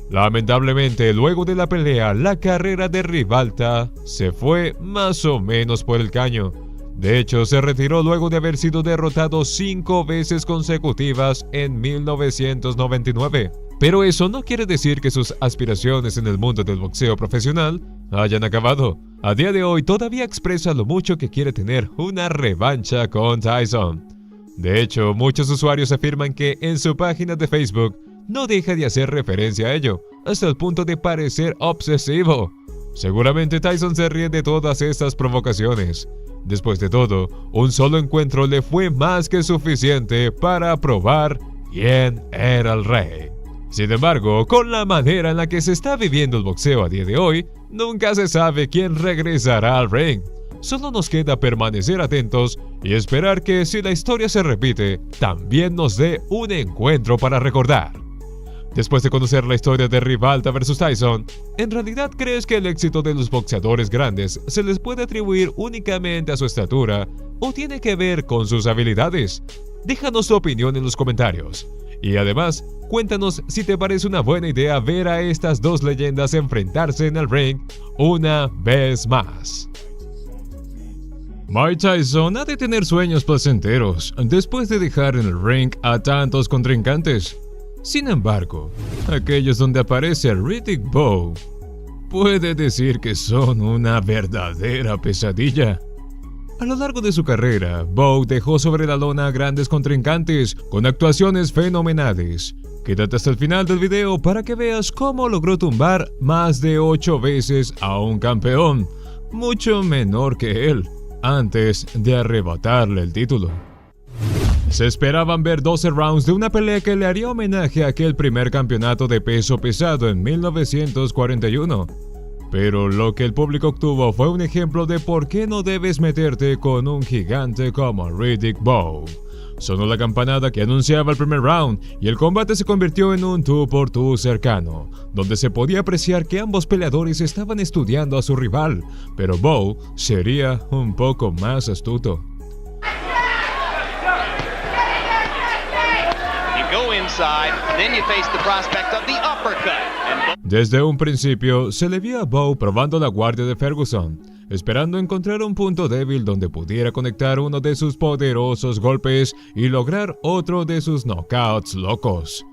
Lamentablemente, luego de la pelea, la carrera de Rivalta se fue más o menos por el caño. De hecho, se retiró luego de haber sido derrotado 5 veces consecutivas en 1999. Pero eso no quiere decir que sus aspiraciones en el mundo del boxeo profesional hayan acabado. A día de hoy todavía expresa lo mucho que quiere tener una revancha con Tyson. De hecho, muchos usuarios afirman que en su página de Facebook no deja de hacer referencia a ello, hasta el punto de parecer obsesivo. Seguramente Tyson se ríe de todas estas provocaciones. Después de todo, un solo encuentro le fue más que suficiente para probar quién era el rey. Sin embargo, con la manera en la que se está viviendo el boxeo a día de hoy, nunca se sabe quién regresará al ring. Solo nos queda permanecer atentos y esperar que, si la historia se repite, también nos dé un encuentro para recordar. Después de conocer la historia de Rivalta vs Tyson, ¿en realidad crees que el éxito de los boxeadores grandes se les puede atribuir únicamente a su estatura o tiene que ver con sus habilidades? Déjanos tu opinión en los comentarios. Y además, cuéntanos si te parece una buena idea ver a estas dos leyendas enfrentarse en el ring una vez más. Mike Tyson ha de tener sueños placenteros después de dejar en el ring a tantos contrincantes. Sin embargo, aquellos donde aparece Riddick Bowe puede decir que son una verdadera pesadilla. A lo largo de su carrera, Bowe dejó sobre la lona a grandes contrincantes con actuaciones fenomenales. Quédate hasta el final del video para que veas cómo logró tumbar más de 8 veces a un campeón, mucho menor que él, antes de arrebatarle el título. Se esperaban ver 12 rounds de una pelea que le haría homenaje a aquel primer campeonato de peso pesado en 1941. Pero lo que el público obtuvo fue un ejemplo de por qué no debes meterte con un gigante como Riddick Bowe. Sonó la campanada que anunciaba el primer round y el combate se convirtió en un tú por tú cercano, donde se podía apreciar que ambos peleadores estaban estudiando a su rival, pero Bowe sería un poco más astuto. Desde un principio, se le vio a Bowe probando la guardia de Ferguson, esperando encontrar un punto débil donde pudiera conectar uno de sus poderosos golpes y lograr otro de sus knockouts locos.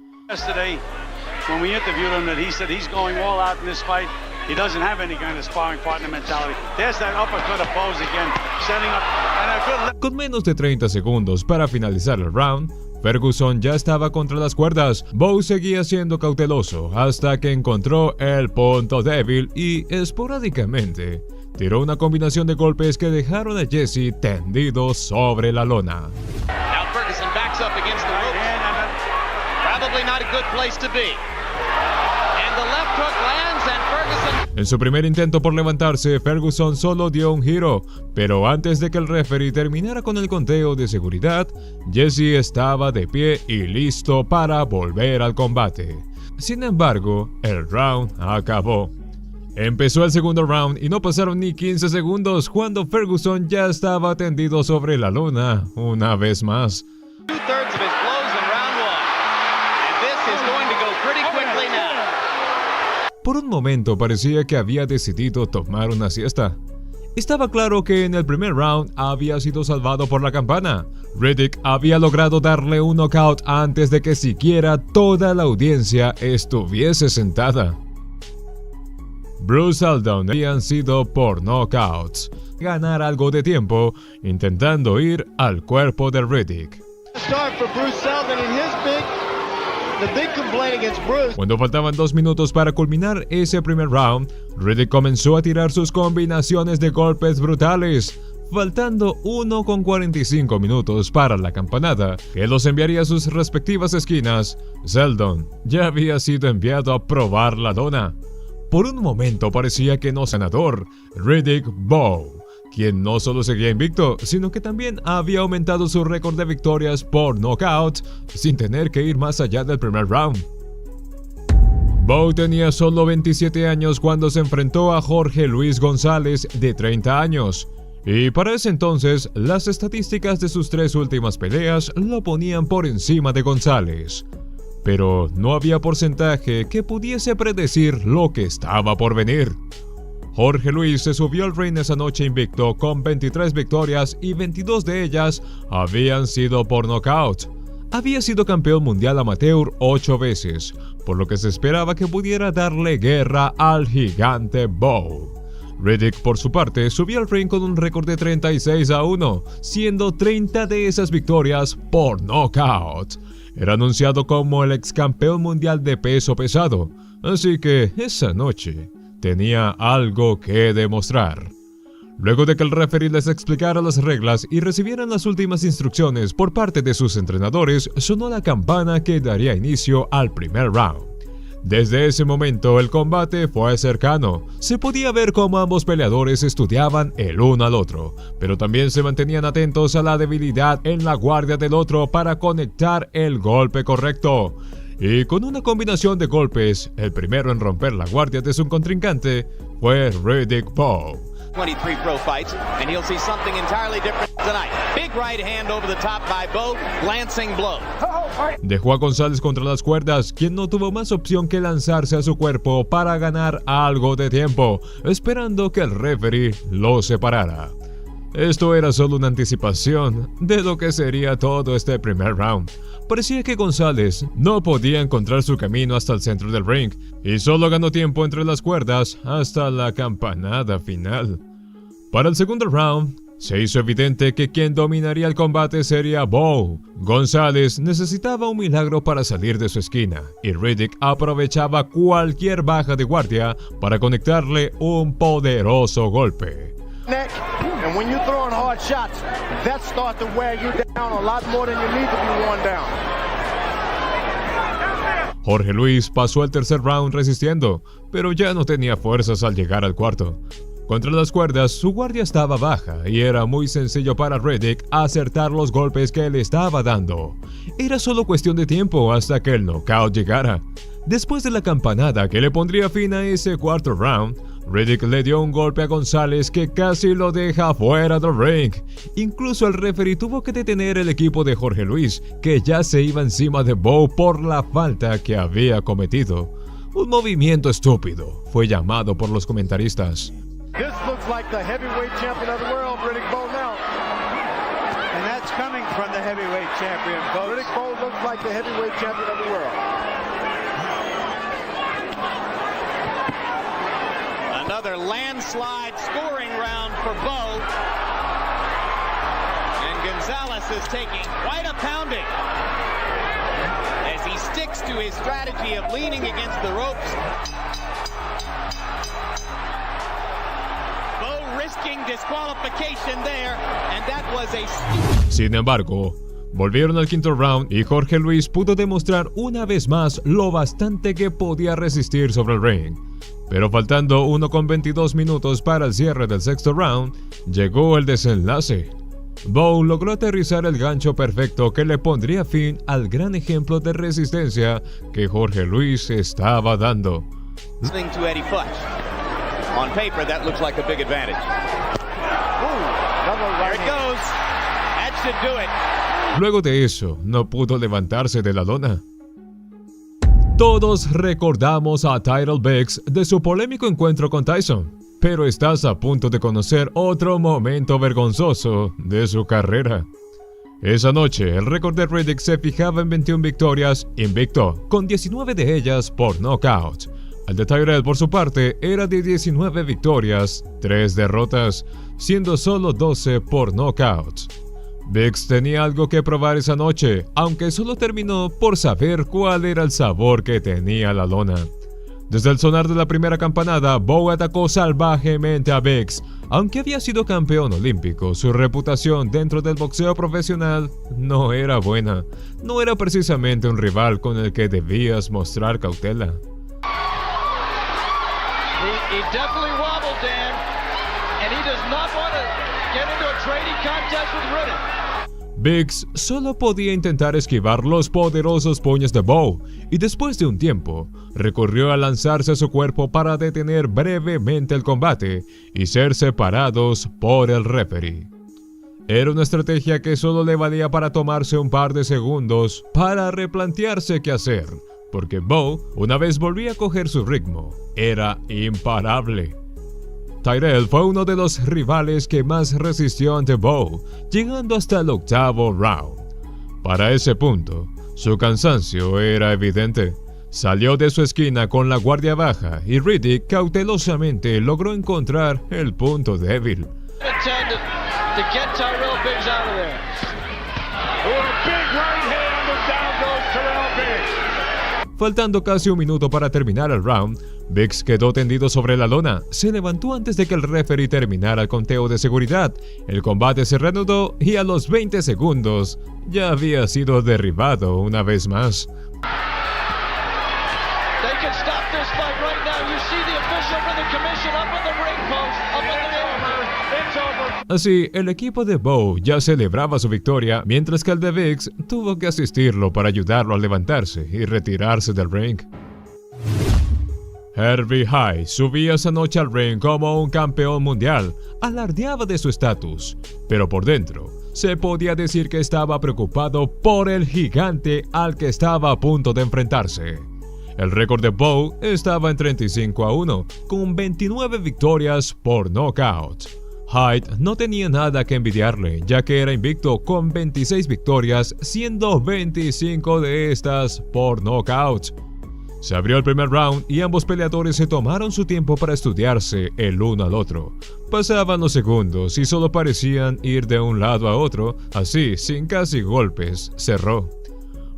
When we interviewed him, that he said he's going all out in this fight. He doesn't have any kind of sparring partner mentality. There's that uppercut of Bowe's again, setting up and a good... Con menos de 30 segundos para finalizar el round, Ferguson ya estaba contra las cuerdas. Bowe seguía siendo cauteloso hasta que encontró el punto débil y, esporádicamente, tiró una combinación de golpes que dejaron a Jesse tendido sobre la lona. Now Ferguson backs up against the ropes. Probably not a good place to be. And the left hook lands and Ferguson... En su primer intento por levantarse, Ferguson solo dio un giro, pero antes de que el referee terminara con el conteo de seguridad, Jesse estaba de pie y listo para volver al combate. Sin embargo, el round acabó. Empezó el segundo round y no pasaron ni 15 segundos cuando Ferguson ya estaba tendido sobre la lona una vez más. Por un momento parecía que había decidido tomar una siesta. Estaba claro que en el primer round había sido salvado por la campana. Riddick había logrado darle un knockout antes de que siquiera toda la audiencia estuviese sentada. Bruce Seldon habían sido por knockouts. Ganar algo de tiempo intentando ir al cuerpo de Riddick. Cuando faltaban 2 minutos para culminar ese primer round, Riddick comenzó a tirar sus combinaciones de golpes brutales. Faltando 1:45 minutos para la campanada, que los enviaría a sus respectivas esquinas, Seldon ya había sido enviado a probar la lona. Por un momento parecía que no ganador, Riddick Bowe, quien no solo seguía invicto, sino que también había aumentado su récord de victorias por knockout sin tener que ir más allá del primer round. Bowe tenía solo 27 años cuando se enfrentó a Jorge Luis González de 30 años, y para ese entonces las estadísticas de sus 3 últimas peleas lo ponían por encima de González. Pero no había porcentaje que pudiese predecir lo que estaba por venir. Jorge Luis se subió al ring esa noche invicto con 23 victorias y 22 de ellas habían sido por knockout. Había sido campeón mundial amateur 8 veces, por lo que se esperaba que pudiera darle guerra al gigante Bowe. Riddick, por su parte, subió al ring con un récord de 36-1, siendo 30 de esas victorias por knockout. Era anunciado como el ex campeón mundial de peso pesado, así que esa noche tenía algo que demostrar. Luego de que el referee les explicara las reglas y recibieran las últimas instrucciones por parte de sus entrenadores, sonó la campana que daría inicio al primer round. Desde ese momento el combate fue cercano. Se podía ver cómo ambos peleadores estudiaban el uno al otro, pero también se mantenían atentos a la debilidad en la guardia del otro para conectar el golpe correcto. Y con una combinación de golpes, el primero en romper la guardia de su contrincante fue Riddick Bowe. 23 pro fights, and he'll see something entirely different tonight. Big right hand over the top by Bowe, glancing blow. Dejó a González contra las cuerdas, quien no tuvo más opción que lanzarse a su cuerpo para ganar algo de tiempo, esperando que el referee lo separara. Esto era solo una anticipación de lo que sería todo este primer round. Parecía que González no podía encontrar su camino hasta el centro del ring y solo ganó tiempo entre las cuerdas hasta la campanada final. Para el segundo round, se hizo evidente que quien dominaría el combate sería Bowe. González necesitaba un milagro para salir de su esquina y Riddick aprovechaba cualquier baja de guardia para conectarle un poderoso golpe. And when you're throwing hard shots, that starts to wear you down a lot more than you need to be worn down. Jorge Luis pasó el tercer round resistiendo, pero ya no tenía fuerzas al llegar al cuarto. Contra las cuerdas, su guardia estaba baja y era muy sencillo para Riddick acertar los golpes que le estaba dando. Era solo cuestión de tiempo hasta que el knockout llegara. Después de la campanada que le pondría fin a ese cuarto round, Riddick le dio un golpe a González que casi lo deja fuera del ring. Incluso el referee tuvo que detener el equipo de Jorge Luis, que ya se iba encima de Bowe por la falta que había cometido. Un movimiento estúpido, fue llamado por los comentaristas. This looks like the heavyweight champion of the world, Riddick Bowe now. And that's coming from the heavyweight champion, folks. Riddick Bowe looks like the heavyweight champion of the world. Another landslide scoring round for Bowe. And González is taking quite a pounding as he sticks to his strategy of leaning against the ropes. Bowe risking disqualification there, and that was a... Sin embargo, volvieron al quinto round y Jorge Luis pudo demostrar una vez más lo bastante que podía resistir sobre el ring. Pero faltando 1:22 minutos para el cierre del sexto round, llegó el desenlace. Bowe logró aterrizar el gancho perfecto que le pondría fin al gran ejemplo de resistencia que Jorge Luis estaba dando. Listening to Eddie Futch. On paper, that looks like a big advantage. There it goes. That should do it. Luego de eso, no pudo levantarse de la lona. Todos recordamos a Tyrell Biggs de su polémico encuentro con Tyson, pero estás a punto de conocer otro momento vergonzoso de su carrera. Esa noche, el récord de Riddick se fijaba en 21 victorias invicto, con 19 de ellas por knockout. El de Tyrell, por su parte, era de 19 victorias, 3 derrotas, siendo solo 12 por knockout. Biggs tenía algo que probar esa noche, aunque solo terminó por saber cuál era el sabor que tenía la lona. Desde el sonar de la primera campanada, Bowe atacó salvajemente a Biggs. Aunque había sido campeón olímpico, su reputación dentro del boxeo profesional no era buena. No era precisamente un rival con el que debías mostrar cautela. He definitely wobbled, Dan, and he does not want to get into a trading contest with Riddick. Biggs solo podía intentar esquivar los poderosos puños de Bowe y después de un tiempo, recurrió a lanzarse a su cuerpo para detener brevemente el combate y ser separados por el referee. Era una estrategia que solo le valía para tomarse un par de segundos para replantearse qué hacer, porque Bowe, una vez volvía a coger su ritmo, era imparable. Tyrell fue uno de los rivales que más resistió ante Bowe, llegando hasta el octavo round. Para ese punto, su cansancio era evidente. Salió de su esquina con la guardia baja y Riddick cautelosamente logró encontrar el punto débil. Faltando casi un minuto para terminar el round, Biggs quedó tendido sobre la lona, se levantó antes de que el referee terminara el conteo de seguridad, el combate se reanudó y a los 20 segundos ya había sido derribado una vez más. Así, el equipo de Bowe ya celebraba su victoria, mientras que el de Biggs tuvo que asistirlo para ayudarlo a levantarse y retirarse del ring. Herbie Hide subía esa noche al ring como un campeón mundial, alardeaba de su estatus, pero por dentro se podía decir que estaba preocupado por el gigante al que estaba a punto de enfrentarse. El récord de Bowe estaba en 35-1, con 29 victorias por knockout. Hide no tenía nada que envidiarle, ya que era invicto con 26 victorias, siendo 25 de estas por knockout. Se abrió el primer round y ambos peleadores se tomaron su tiempo para estudiarse el uno al otro. Pasaban los segundos y solo parecían ir de un lado a otro, así, sin casi golpes, cerró.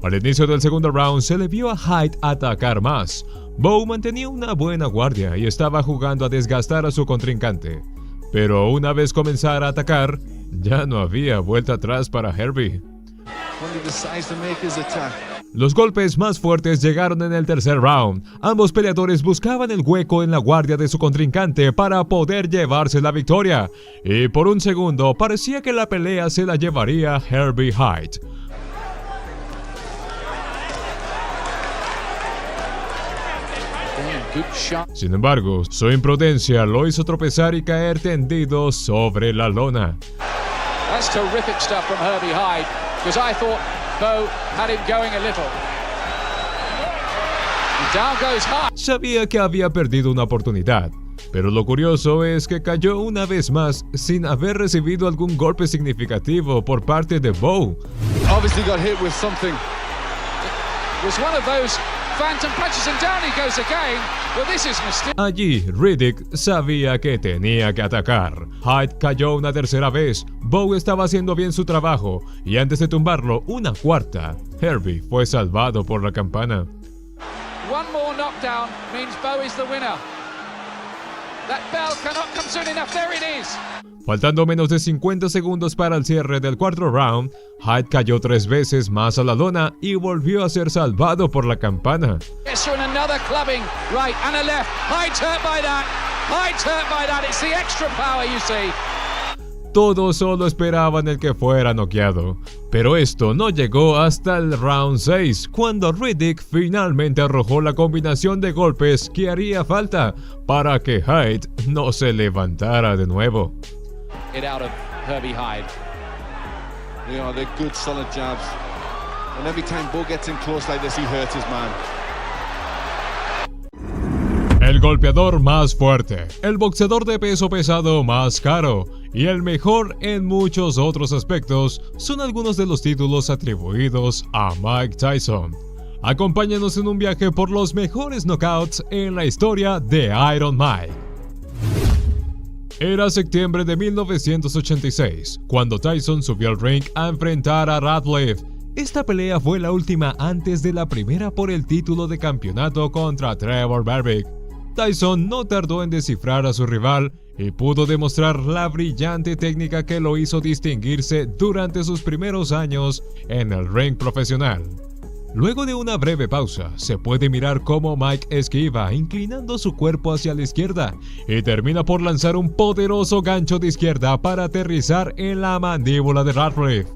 Al inicio del segundo round se le vio a Hide atacar más. Bowe mantenía una buena guardia y estaba jugando a desgastar a su contrincante. Pero una vez comenzara a atacar, ya no había vuelta atrás para Herbie. Los golpes más fuertes llegaron en el tercer round. Ambos peleadores buscaban el hueco en la guardia de su contrincante para poder llevarse la victoria. Y por un segundo parecía que la pelea se la llevaría Herbie Hide. Sin embargo, su imprudencia lo hizo tropezar y caer tendido sobre la lona. That's terrific stuff from Herbie Hide, because I thought Bowe had him going a little. And down goes Hide. Sabía que había perdido una oportunidad, pero lo curioso es que cayó una vez más sin haber recibido algún golpe significativo por parte de Bowe. Obviously got hit with something. It was one of those phantom punches and down he goes again. Well, this is mysterious. Allí, Riddick sabía que tenía que atacar. Hide cayó una tercera vez. Bowe estaba haciendo bien su trabajo y antes de tumbarlo una cuarta, Herbie fue salvado por la campana. One more knockdown means Bowe is the winner. That bell cannot come soon enough. There it is. Faltando menos de 50 segundos para el cierre del cuarto round, Hide cayó 3 veces más a la lona y volvió a ser salvado por la campana. Yes, and another clubbing, right and a left. Hide's hurt by that. Hide's hurt by that. It's the extra power, you see. Todos solo esperaban el que fuera noqueado, pero esto no llegó hasta el round 6, cuando Riddick finalmente arrojó la combinación de golpes que haría falta para que Hide no se levantara de nuevo. Get out of Herbie Hide. Yeah, they're good, solid jabs. And every time Bowe gets in close like this, he hurts his man. El golpeador más fuerte, el boxeador de peso pesado más caro y el mejor en muchos otros aspectos son algunos de los títulos atribuidos a Mike Tyson. Acompáñanos en un viaje por los mejores knockouts en la historia de Iron Mike. Era septiembre de 1986, cuando Tyson subió al ring a enfrentar a Radcliffe. Esta pelea fue la última antes de la primera por el título de campeonato contra Trevor Berbick. Tyson no tardó en descifrar a su rival y pudo demostrar la brillante técnica que lo hizo distinguirse durante sus primeros años en el ring profesional. Luego de una breve pausa, se puede mirar cómo Mike esquiva, inclinando su cuerpo hacia la izquierda, y termina por lanzar un poderoso gancho de izquierda para aterrizar en la mandíbula de Radcliffe.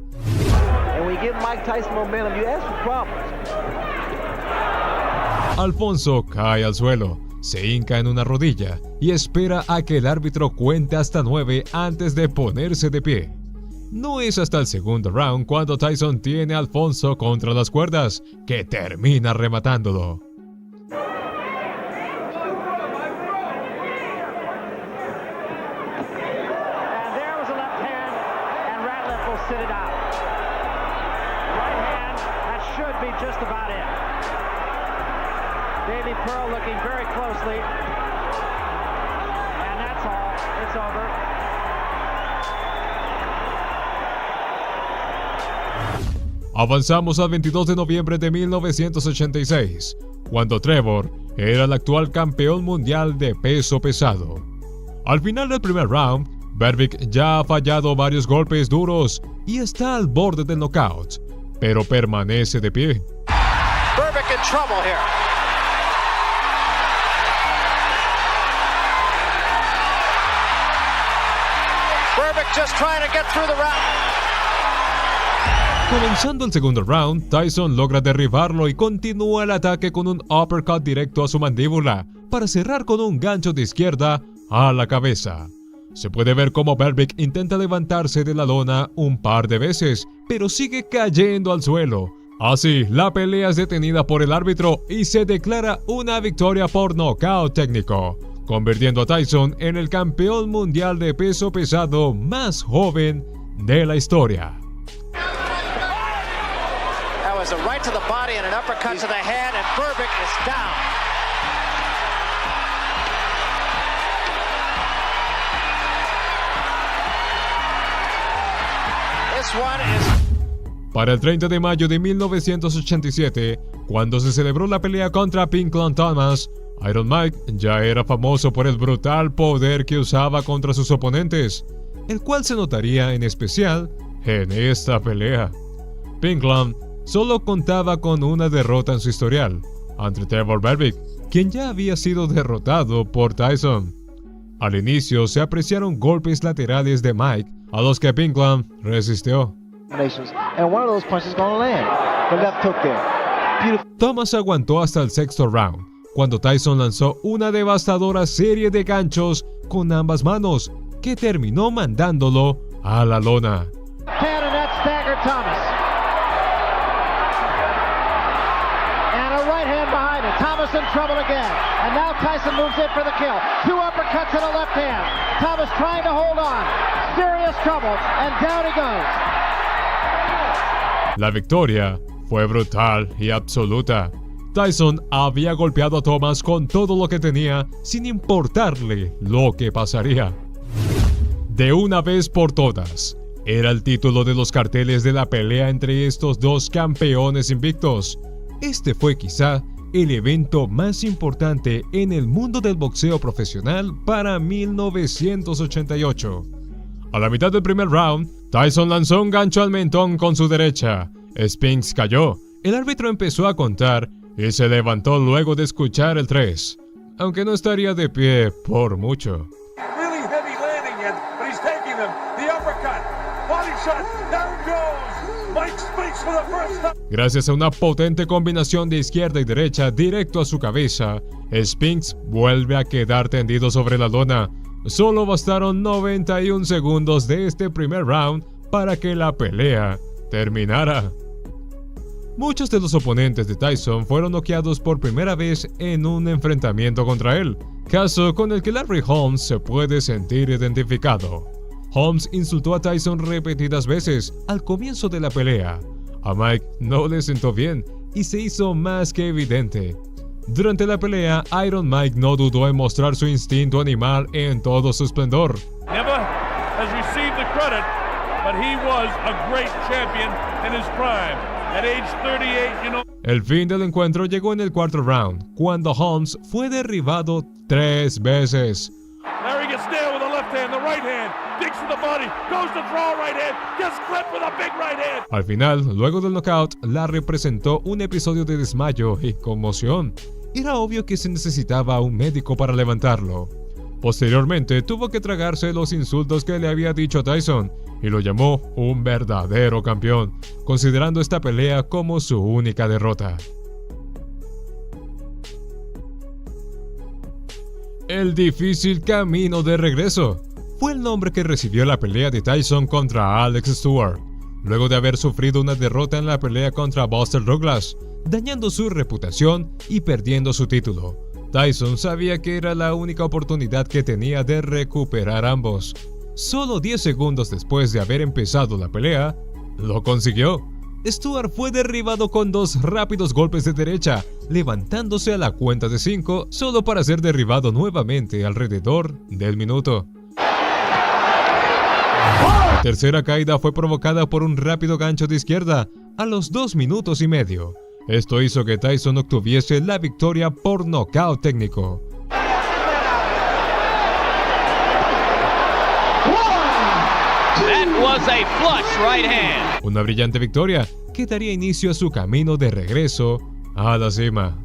Alfonso cae al suelo, se hinca en una rodilla y espera a que el árbitro cuente hasta 9 antes de ponerse de pie. No es hasta el segundo round cuando Tyson tiene a Alfonso contra las cuerdas, que termina rematándolo. Avanzamos al 22 de noviembre de 1986, cuando Trevor era el actual campeón mundial de peso pesado. Al final del primer round, Berbick ya ha fallado varios golpes duros y está al borde del knockout, pero permanece de pie. Berbick in trouble here. Berbick just trying to get through the round. Comenzando el segundo round, Tyson logra derribarlo y continúa el ataque con un uppercut directo a su mandíbula para cerrar con un gancho de izquierda a la cabeza. Se puede ver cómo Berbick intenta levantarse de la lona un par de veces, pero sigue cayendo al suelo. Así, la pelea es detenida por el árbitro y se declara una victoria por nocaut técnico, convirtiendo a Tyson en el campeón mundial de peso pesado más joven de la historia. That was a right to the body and an uppercut to the head, and Berbick is down. This one is... Para el 30 de mayo de 1987, cuando se celebró la pelea contra Pinklon Thomas, Iron Mike ya era famoso por el brutal poder que usaba contra sus oponentes, el cual se notaría en especial en esta pelea. Pinklon solo contaba con una derrota en su historial, ante Trevor Berbick, quien ya había sido derrotado por Tyson. Al inicio se apreciaron golpes laterales de Mike, a los que Pinklon resistió. Thomas aguantó hasta el sexto round, cuando Tyson lanzó una devastadora serie de ganchos con ambas manos, que terminó mandándolo a la lona. Thomas in trouble again, and now Tyson moves in for the kill. 2 uppercuts in the left hand. Thomas trying to hold on. Serious trouble, and down he goes. La victoria fue brutal y absoluta. Tyson había golpeado a Thomas con todo lo que tenía, sin importarle lo que pasaría. De una vez por todas, era el título de los carteles de la pelea entre estos dos campeones invictos. Este fue quizá el evento más importante en el mundo del boxeo profesional para 1988. A la mitad del primer round, Tyson lanzó un gancho al mentón con su derecha. Spinks cayó. El árbitro empezó a contar y se levantó luego de escuchar el 3, aunque no estaría de pie por mucho. Gracias a una potente combinación de izquierda y derecha directo a su cabeza, Spinks vuelve a quedar tendido sobre la lona. Solo bastaron 91 segundos de este primer round para que la pelea terminara. Muchos de los oponentes de Tyson fueron noqueados por primera vez en un enfrentamiento contra él, caso con el que Larry Holmes se puede sentir identificado. Holmes insultó a Tyson repetidas veces al comienzo de la pelea. A Mike no le sentó bien y se hizo más que evidente. Durante la pelea, Iron Mike no dudó en mostrar su instinto animal en todo su esplendor. Never has received the credit, but he was a great champion in his prime. At age 38, you know. El fin del encuentro llegó en el cuarto round, cuando Holmes fue derribado 3 veces. Larry gets nailed with the left hand, the right hand, digs to the body, goes to throw right hand, gets clipped with a big right hand. Al final, luego del knockout, Larry presentó un episodio de desmayo y conmoción. Era obvio que se necesitaba un médico para levantarlo. Posteriormente, tuvo que tragarse los insultos que le había dicho a Tyson y lo llamó un verdadero campeón, considerando esta pelea como su única derrota. El difícil camino de regreso fue el nombre que recibió la pelea de Tyson contra Alex Stewart, luego de haber sufrido una derrota en la pelea contra Buster Douglas, dañando su reputación y perdiendo su título. Tyson sabía que era la única oportunidad que tenía de recuperar ambos. Solo 10 segundos después de haber empezado la pelea, lo consiguió. Stewart fue derribado con 2 rápidos golpes de derecha, levantándose a la cuenta de 5 solo para ser derribado nuevamente alrededor del minuto. La tercera caída fue provocada por un rápido gancho de izquierda a los 2 minutos y medio. Esto hizo que Tyson obtuviese la victoria por nocaut técnico. That was a flush right hand. Una brillante victoria que daría inicio a su camino de regreso a la cima.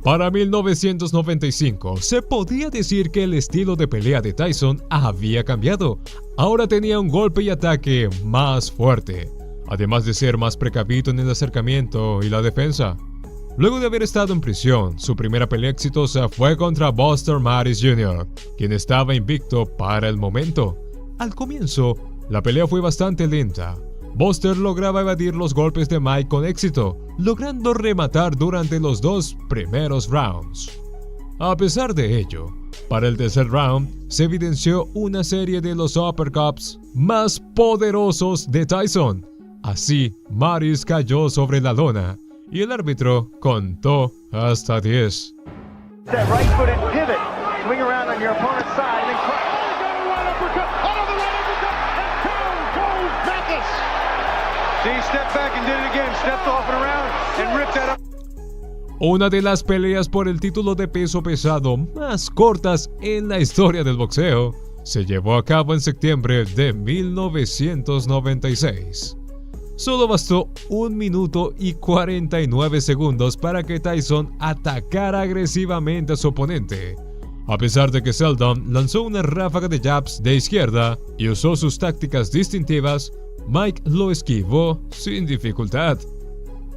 Para 1995, se podía decir que el estilo de pelea de Tyson había cambiado. Ahora tenía un golpe y ataque más fuerte, además de ser más precavido en el acercamiento y la defensa. Luego de haber estado en prisión, su primera pelea exitosa fue contra Buster Maris Jr., quien estaba invicto para el momento. Al comienzo, la pelea fue bastante lenta. Buster lograba evadir los golpes de Mike con éxito, logrando rematar durante los 2 primeros rounds. A pesar de ello, para el tercer round se evidenció una serie de los uppercuts más poderosos de Tyson. Así, Maris cayó sobre la lona y el árbitro contó hasta 10. That right foot and pivot, swing around on your opponent's side and crush. See, he stepped back and did it again. Stepped off and around and ripped that up. Una de las peleas por el título de peso pesado más cortas en la historia del boxeo se llevó a cabo en septiembre de 1996. Solo bastó 1 minuto y 49 segundos para que Tyson atacara agresivamente a su oponente. A pesar de que Seldon lanzó una ráfaga de jabs de izquierda y usó sus tácticas distintivas, Mike lo esquivó sin dificultad.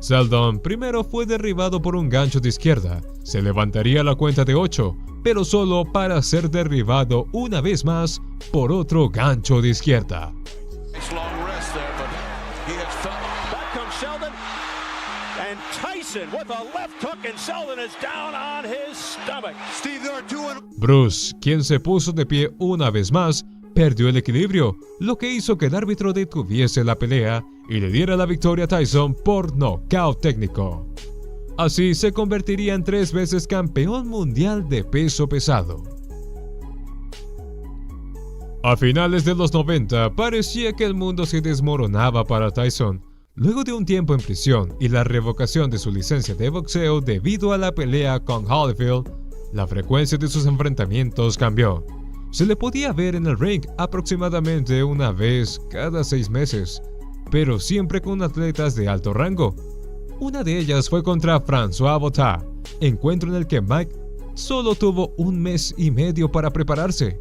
Seldon primero fue derribado por un gancho de izquierda. Se levantaría la cuenta de 8, pero solo para ser derribado una vez más por otro gancho de izquierda. Bruce, quien se puso de pie una vez más, perdió el equilibrio, lo que hizo que el árbitro detuviese la pelea y le diera la victoria a Tyson por nocaut técnico. Así se convertiría en 3 veces campeón mundial de peso pesado. A finales de los 90 parecía que el mundo se desmoronaba para Tyson. Luego de un tiempo en prisión y la revocación de su licencia de boxeo debido a la pelea con Holyfield, la frecuencia de sus enfrentamientos cambió. Se le podía ver en el ring aproximadamente una vez cada 6 meses, pero siempre con atletas de alto rango. Una de ellas fue contra François Botha, encuentro en el que Mike solo tuvo 1 mes y medio para prepararse.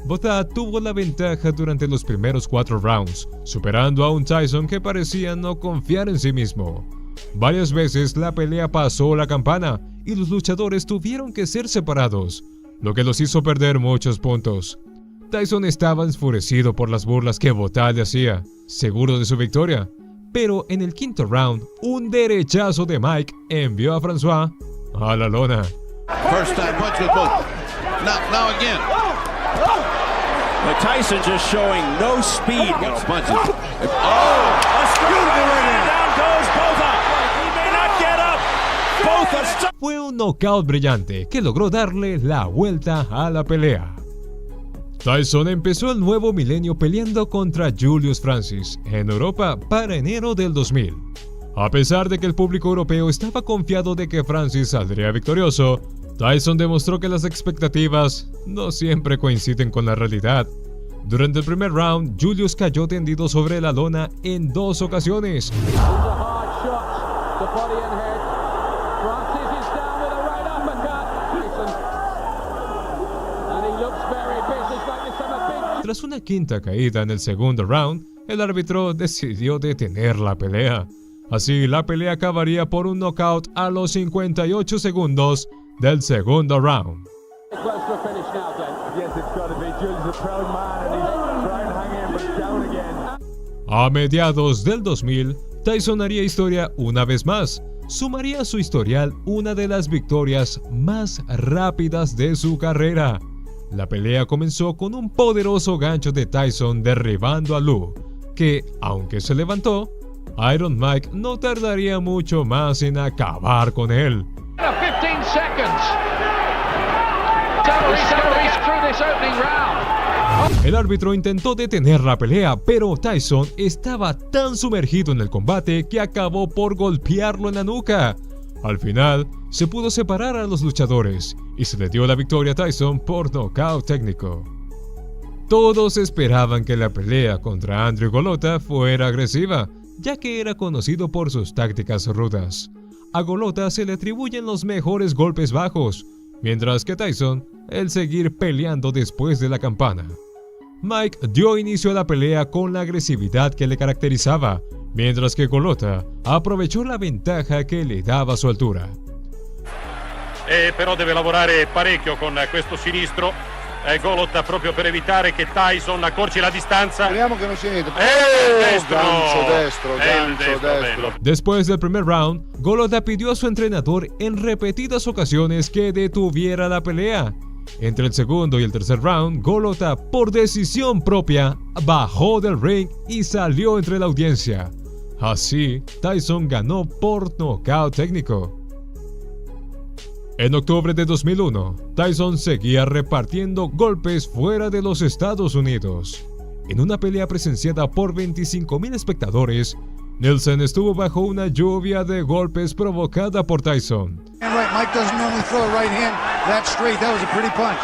Botha tuvo la ventaja durante los primeros 4 rounds, superando a un Tyson que parecía no confiar en sí mismo. Varias veces la pelea pasó la campana y los luchadores tuvieron que ser separados, lo que los hizo perder muchos puntos. Tyson estaba enfurecido por las burlas que Botha le hacía, seguro de su victoria, pero en el 5º round, un derechazo de Mike envió a François a la lona. First time punch with both. Now again. But Tyson just showing no speed. Punches. Oh, down goes Botha. He may not get up. Botha. Fue un knockout brillante que logró darle la vuelta a la pelea. Tyson empezó el nuevo milenio peleando contra Julius Francis en Europa para enero del 2000. A pesar de que el público europeo estaba confiado de que Francis saldría victorioso, Tyson demostró que las expectativas no siempre coinciden con la realidad. Durante el primer round, Julius cayó tendido sobre la lona en 2 ocasiones. Tras una 5ª caída en el segundo round, el árbitro decidió detener la pelea. Así, la pelea acabaría por un knockout a los 58 segundos del segundo round. A mediados del 2000, Tyson haría historia una vez más. Sumaría a su historial una de las victorias más rápidas de su carrera. La pelea comenzó con un poderoso gancho de Tyson derribando a Lou, que, aunque se levantó, Iron Mike no tardaría mucho más en acabar con él. 15 seconds. So he's through this opening round. El árbitro intentó detener la pelea, pero Tyson estaba tan sumergido en el combate que acabó por golpearlo en la nuca. Al final, se pudo separar a los luchadores y se le dio la victoria a Tyson por nocaut técnico. Todos esperaban que la pelea contra Andrew Golota fuera agresiva, ya que era conocido por sus tácticas rudas. A Golota se le atribuyen los mejores golpes bajos, mientras que Tyson el seguir peleando después de la campana. Mike dio inicio a la pelea con la agresividad que le caracterizaba, mientras que Golota aprovechò la ventaja che le dava su altura. Però deve lavorare parecchio con questo sinistro Golota proprio per evitare che Tyson accorci la distanza. Speriamo che non sia niente. Gancho destro. Después del primer round, Golota pidió a su entrenador en repetidas ocasiones que detuviera la pelea. Entre el segundo y el tercer round, Golota, por decisión propia, bajó del ring y salió entre la audiencia. Así, Tyson ganó por nocaut técnico. En octubre de 2001, Tyson seguía repartiendo golpes fuera de los Estados Unidos. En una pelea presenciada por 25,000 espectadores, Nielsen estuvo bajo una lluvia de golpes provocada por Tyson. Mike doesn't normally throw a right hand that straight. That was a pretty punch.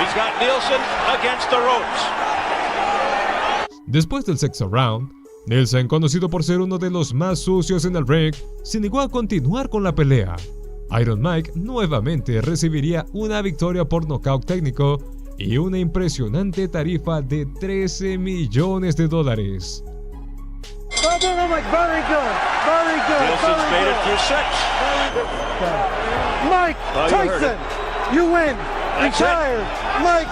He's got Nielsen against the ropes. Después del sexto round, Nielsen, conocido por ser uno de los más sucios en el ring, se negó a continuar con la pelea. Iron Mike nuevamente recibiría una victoria por nocaut técnico y una impresionante tarifa de $13 millones. Mike Tyson, you win. Retired. Mike.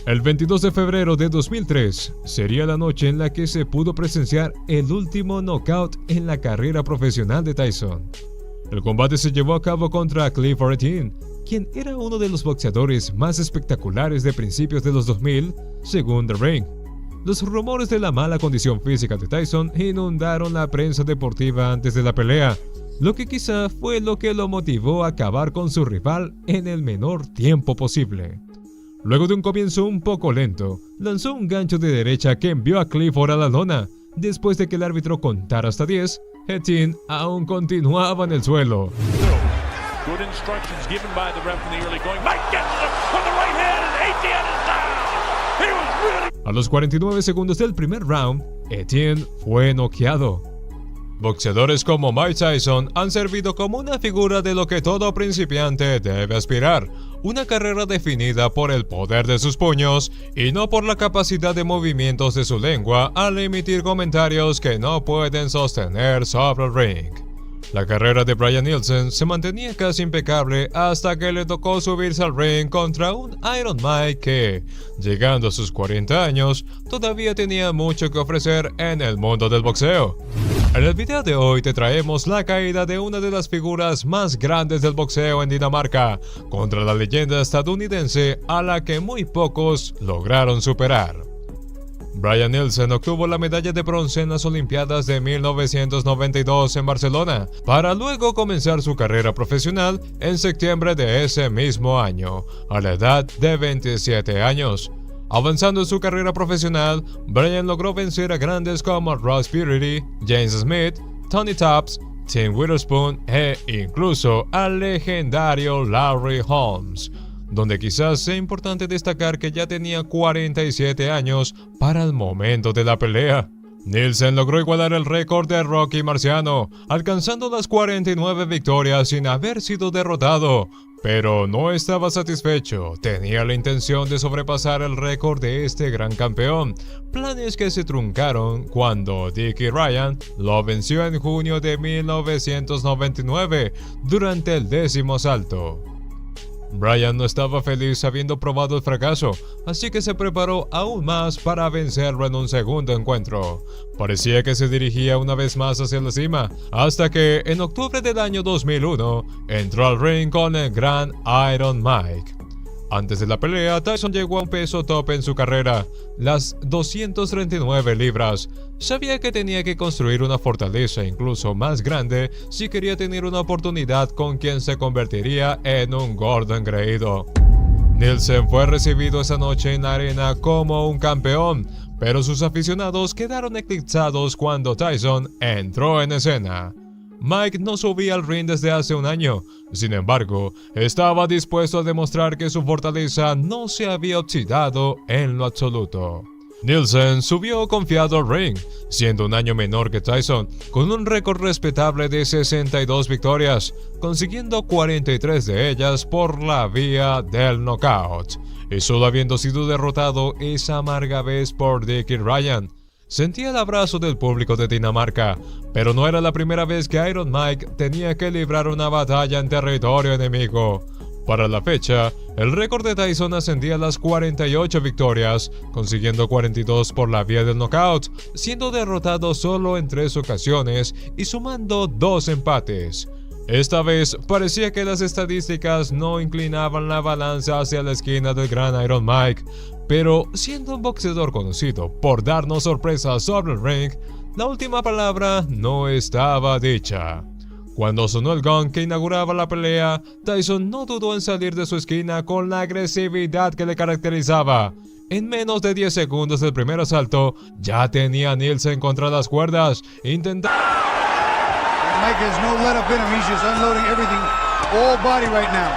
El 22 de febrero de 2003 sería la noche en la que se pudo presenciar el último knockout en la carrera profesional de Tyson. El combate se llevó a cabo contra Clifford Etienne, quien era uno de los boxeadores más espectaculares de principios de los 2000, según The Ring. Los rumores de la mala condición física de Tyson inundaron la prensa deportiva antes de la pelea, lo que quizá fue lo que lo motivó a acabar con su rival en el menor tiempo posible. Luego de un comienzo un poco lento, lanzó un gancho de derecha que envió a Clifford a la lona. Después de que el árbitro contara hasta 10, Etienne aún continuaba en el suelo. Good instructions given by the ref in the early going. Mike gets it with the right hand and Etienne is down. He was really... A los 49 segundos del primer round, Etienne fue noqueado. Boxeadores como Mike Tyson han servido como una figura de lo que todo principiante debe aspirar, una carrera definida por el poder de sus puños y no por la capacidad de movimientos de su lengua al emitir comentarios que no pueden sostener sobre el ring. La carrera de Brian Nielsen se mantenía casi impecable hasta que le tocó subirse al ring contra un Iron Mike que, llegando a sus 40 años, todavía tenía mucho que ofrecer en el mundo del boxeo. En el video de hoy te traemos la caída de una de las figuras más grandes del boxeo en Dinamarca contra la leyenda estadounidense a la que muy pocos lograron superar. Brian Nielsen obtuvo la medalla de bronce en las Olimpiadas de 1992 en Barcelona, para luego comenzar su carrera profesional en septiembre de ese mismo año, a la edad de 27 años. Avanzando en su carrera profesional, Brian logró vencer a grandes como Ross Purity, James Smith, Tony Tops, Tim Witherspoon e incluso al legendario Larry Holmes, donde quizás sea importante destacar que ya tenía 47 años para el momento de la pelea. Nielsen logró igualar el récord de Rocky Marciano, alcanzando las 49 victorias sin haber sido derrotado. Pero no estaba satisfecho, tenía la intención de sobrepasar el récord de este gran campeón, planes que se truncaron cuando Dickie Ryan lo venció en junio de 1999 durante el 10º asalto. Brian no estaba feliz habiendo probado el fracaso, así que se preparó aún más para vencerlo en un segundo encuentro. Parecía que se dirigía una vez más hacia la cima, hasta que en octubre del año 2001 entró al ring con el gran Iron Mike. Antes de la pelea, Tyson llegó a un peso top en su carrera, las 239 libras. Sabía que tenía que construir una fortaleza incluso más grande si quería tener una oportunidad con quien se convertiría en un gordo engreído. Nielsen fue recibido esa noche en la arena como un campeón, pero sus aficionados quedaron eclipsados cuando Tyson entró en escena. Mike no subía al ring desde hace un año, sin embargo, estaba dispuesto a demostrar que su fortaleza no se había oxidado en lo absoluto. Nielsen subió confiado al ring, siendo un año menor que Tyson, con un récord respetable de 62 victorias, consiguiendo 43 de ellas por la vía del knockout, y solo habiendo sido derrotado esa amarga vez por Dickie Ryan. Sentía el abrazo del público de Dinamarca, pero no era la primera vez que Iron Mike tenía que librar una batalla en territorio enemigo. Para la fecha, el récord de Tyson ascendía a las 48 victorias, consiguiendo 42 por la vía del knockout, siendo derrotado solo en 3 ocasiones y sumando 2 empates. Esta vez parecía que las estadísticas no inclinaban la balanza hacia la esquina del gran Iron Mike, pero siendo un boxeador conocido por darnos sorpresas sobre el ring, la última palabra no estaba dicha. Cuando sonó el gong que inauguraba la pelea, Tyson no dudó en salir de su esquina con la agresividad que le caracterizaba. En menos de 10 segundos del primer asalto, ya tenía a Nielsen contra las cuerdas, intentando... Mike has no let up in him. He's just unloading everything, all body right now.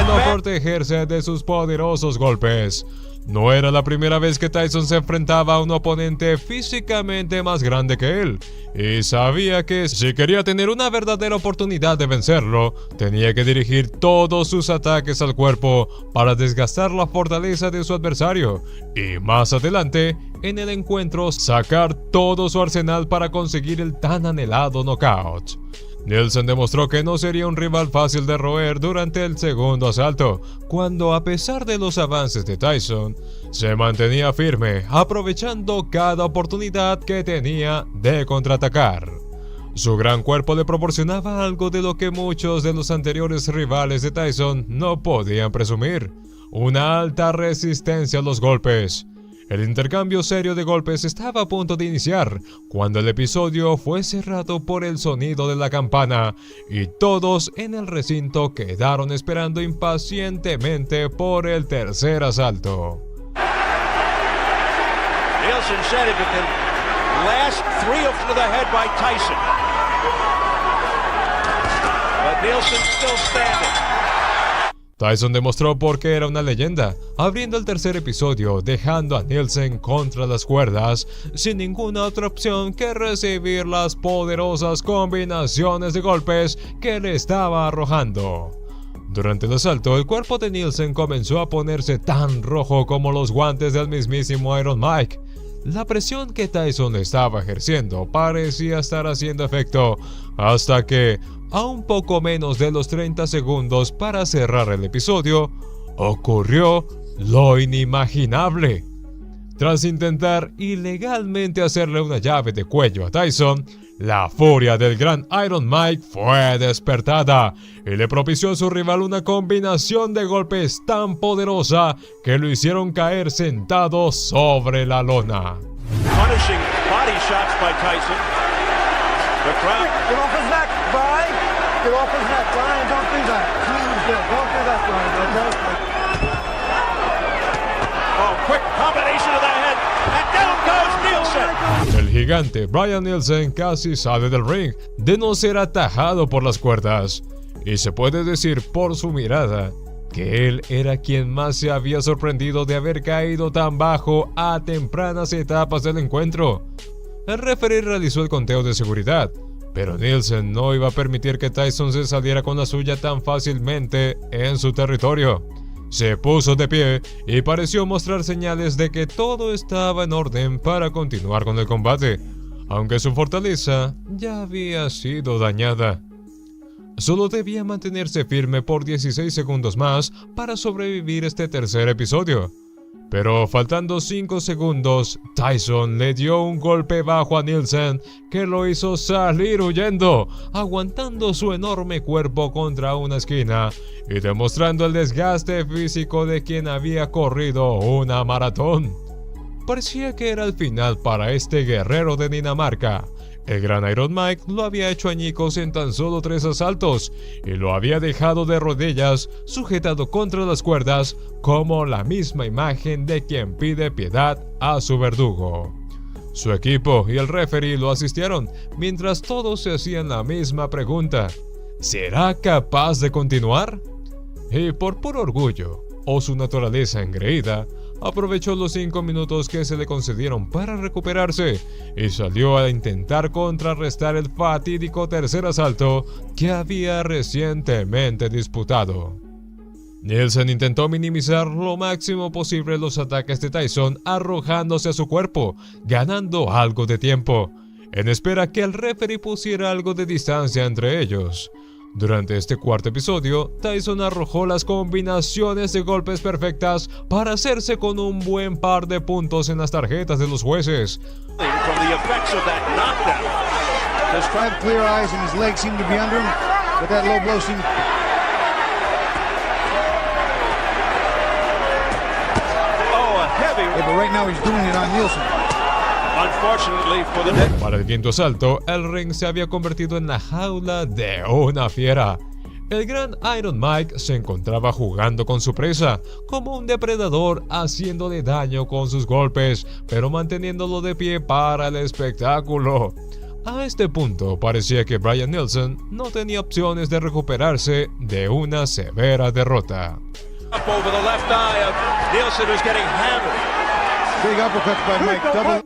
No protegerse de sus poderosos golpes. No era la primera vez que Tyson se enfrentaba a un oponente físicamente más grande que él, y sabía que si quería tener una verdadera oportunidad de vencerlo, tenía que dirigir todos sus ataques al cuerpo para desgastar la fortaleza de su adversario, y más adelante, en el encuentro, sacar todo su arsenal para conseguir el tan anhelado knockout. Nielsen demostró que no sería un rival fácil de roer durante el segundo asalto, cuando a pesar de los avances de Tyson, se mantenía firme, aprovechando cada oportunidad que tenía de contraatacar. Su gran cuerpo le proporcionaba algo de lo que muchos de los anteriores rivales de Tyson no podían presumir: una alta resistencia a los golpes. El intercambio serio de golpes estaba a punto de iniciar, cuando el episodio fue cerrado por el sonido de la campana, y todos en el recinto quedaron esperando impacientemente por el tercer asalto. Nielsen said it, but the last 3 to the head by Tyson. But Nielsen still standing. Tyson demostró por qué era una leyenda, abriendo el tercer episodio, dejando a Nielsen contra las cuerdas, sin ninguna otra opción que recibir las poderosas combinaciones de golpes que le estaba arrojando. Durante el asalto, el cuerpo de Nielsen comenzó a ponerse tan rojo como los guantes del mismísimo Iron Mike. La presión que Tyson estaba ejerciendo parecía estar haciendo efecto, hasta que, a un poco menos de los 30 segundos para cerrar el episodio, ocurrió lo inimaginable. Tras intentar ilegalmente hacerle una llave de cuello a Tyson, la furia del gran Iron Mike fue despertada y le propició a su rival una combinación de golpes tan poderosa que lo hicieron caer sentado sobre la lona. Punishing body shots by Tyson. The crowd. Get off his neck, Brian. Get off his neck, Brian. Don't do that. Don't do that, Brian. Okay? Oh, quick combination of the head. And down goes Nielsen. El gigante Brian Nielsen casi sale del ring de no ser atajado por las cuerdas, y se puede decir por su mirada que él era quien más se había sorprendido de haber caído tan bajo a tempranas etapas del encuentro. El referee realizó el conteo de seguridad, pero Nielsen no iba a permitir que Tyson se saliera con la suya tan fácilmente en su territorio. Se puso de pie y pareció mostrar señales de que todo estaba en orden para continuar con el combate, aunque su fortaleza ya había sido dañada. Solo debía mantenerse firme por 16 segundos más para sobrevivir este tercer episodio. Pero faltando 5 segundos, Tyson le dio un golpe bajo a Nielsen que lo hizo salir huyendo, aguantando su enorme cuerpo contra una esquina y demostrando el desgaste físico de quien había corrido una maratón. parecía que era el final para este guerrero de Dinamarca. El gran Iron Mike lo había hecho añicos en tan solo 3 asaltos y lo había dejado de rodillas, sujetado contra las cuerdas, como la misma imagen de quien pide piedad a su verdugo. Su equipo y el referee lo asistieron, mientras todos se hacían la misma pregunta: ¿será capaz de continuar? Y por puro orgullo, o su naturaleza engreída, aprovechó los 5 minutos que se le concedieron para recuperarse y salió a intentar contrarrestar el fatídico tercer asalto que había recientemente disputado. Nielsen intentó minimizar lo máximo posible los ataques de Tyson, arrojándose a su cuerpo, ganando algo de tiempo, en espera que el referee pusiera algo de distancia entre ellos. Durante este cuarto episodio, Tyson arrojó las combinaciones de golpes perfectas para hacerse con un buen par de puntos en las tarjetas de los jueces. Para el quinto asalto, el ring se había convertido en la jaula de una fiera. El gran Iron Mike se encontraba jugando con su presa, como un depredador, haciéndole daño con sus golpes, pero manteniéndolo de pie para el espectáculo. A este punto parecía que Bryan Nielsen no tenía opciones de recuperarse de una severa derrota.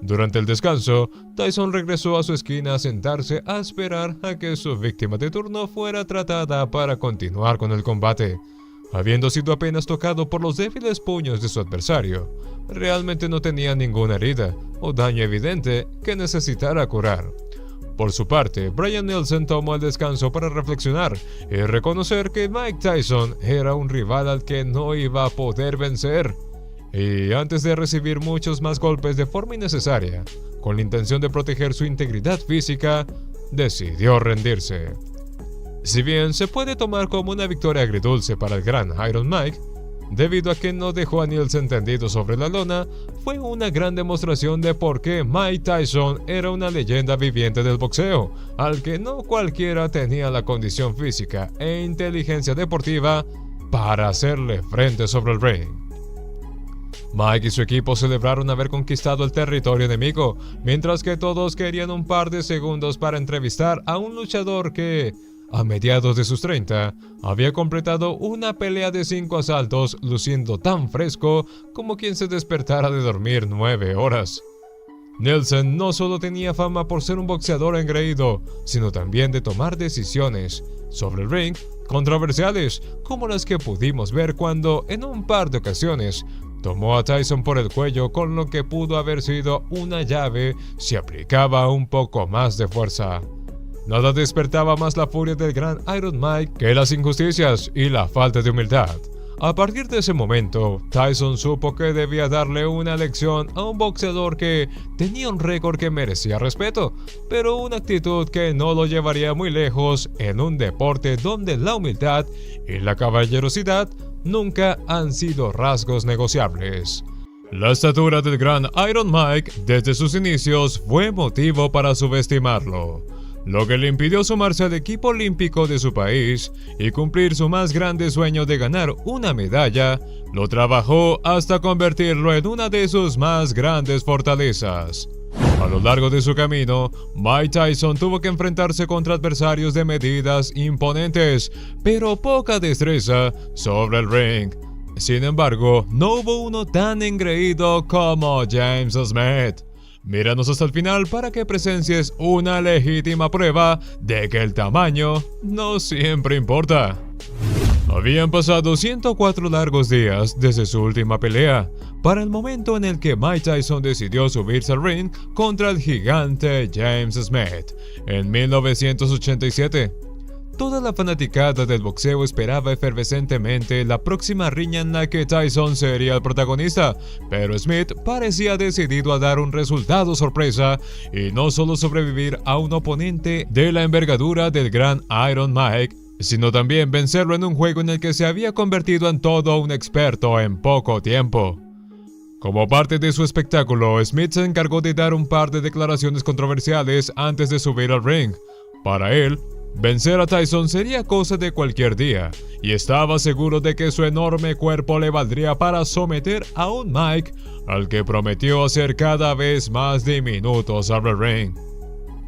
Durante el descanso, Tyson regresó a su esquina a sentarse a esperar a que su víctima de turno fuera tratada para continuar con el combate. Habiendo sido apenas tocado por los débiles puños de su adversario, realmente no tenía ninguna herida o daño evidente que necesitara curar. Por su parte, Bryan Nielsen tomó el descanso para reflexionar y reconocer que Mike Tyson era un rival al que no iba a poder vencer. Y antes de recibir muchos más golpes de forma innecesaria, con la intención de proteger su integridad física, decidió rendirse. Si bien se puede tomar como una victoria agridulce para el gran Iron Mike, debido a que no dejó a Nielsen tendido sobre la lona, fue una gran demostración de por qué Mike Tyson era una leyenda viviente del boxeo, al que no cualquiera tenía la condición física e inteligencia deportiva para hacerle frente sobre el ring. Mike y su equipo celebraron haber conquistado el territorio enemigo, mientras que todos querían un par de segundos para entrevistar a un luchador que, a mediados de sus 30, había completado una pelea de 5 asaltos, luciendo tan fresco como quien se despertara de dormir 9 horas. Nielsen no solo tenía fama por ser un boxeador engreído, sino también de tomar decisiones sobre el ring controversiales, como las que pudimos ver cuando, en un par de ocasiones, tomó a Tyson por el cuello con lo que pudo haber sido una llave si aplicaba un poco más de fuerza. Nada despertaba más la furia del gran Iron Mike que las injusticias y la falta de humildad. A partir de ese momento, Tyson supo que debía darle una lección a un boxeador que tenía un récord que merecía respeto, pero una actitud que no lo llevaría muy lejos en un deporte donde la humildad y la caballerosidad nunca han sido rasgos negociables. La estatura del gran Iron Mike desde sus inicios fue motivo para subestimarlo, lo que le impidió sumarse al equipo olímpico de su país y cumplir su más grande sueño de ganar una medalla. Lo trabajó hasta convertirlo en una de sus más grandes fortalezas. A lo largo de su camino, Mike Tyson tuvo que enfrentarse contra adversarios de medidas imponentes, pero poca destreza sobre el ring. Sin embargo, no hubo uno tan engreído como James Smith. Míranos hasta el final para que presencies una legítima prueba de que el tamaño no siempre importa. Habían pasado 104 largos días desde su última pelea, para el momento en el que Mike Tyson decidió subirse al ring contra el gigante James Smith en 1987. Toda la fanaticada del boxeo esperaba efervescentemente la próxima riña en la que Tyson sería el protagonista, pero Smith parecía decidido a dar un resultado sorpresa y no solo sobrevivir a un oponente de la envergadura del gran Iron Mike, sino también vencerlo en un juego en el que se había convertido en todo un experto en poco tiempo. Como parte de su espectáculo, Smith se encargó de dar un par de declaraciones controversiales antes de subir al ring. Para él, vencer a Tyson sería cosa de cualquier día, y estaba seguro de que su enorme cuerpo le valdría para someter a un Mike al que prometió hacer cada vez más diminuto sobre el ring.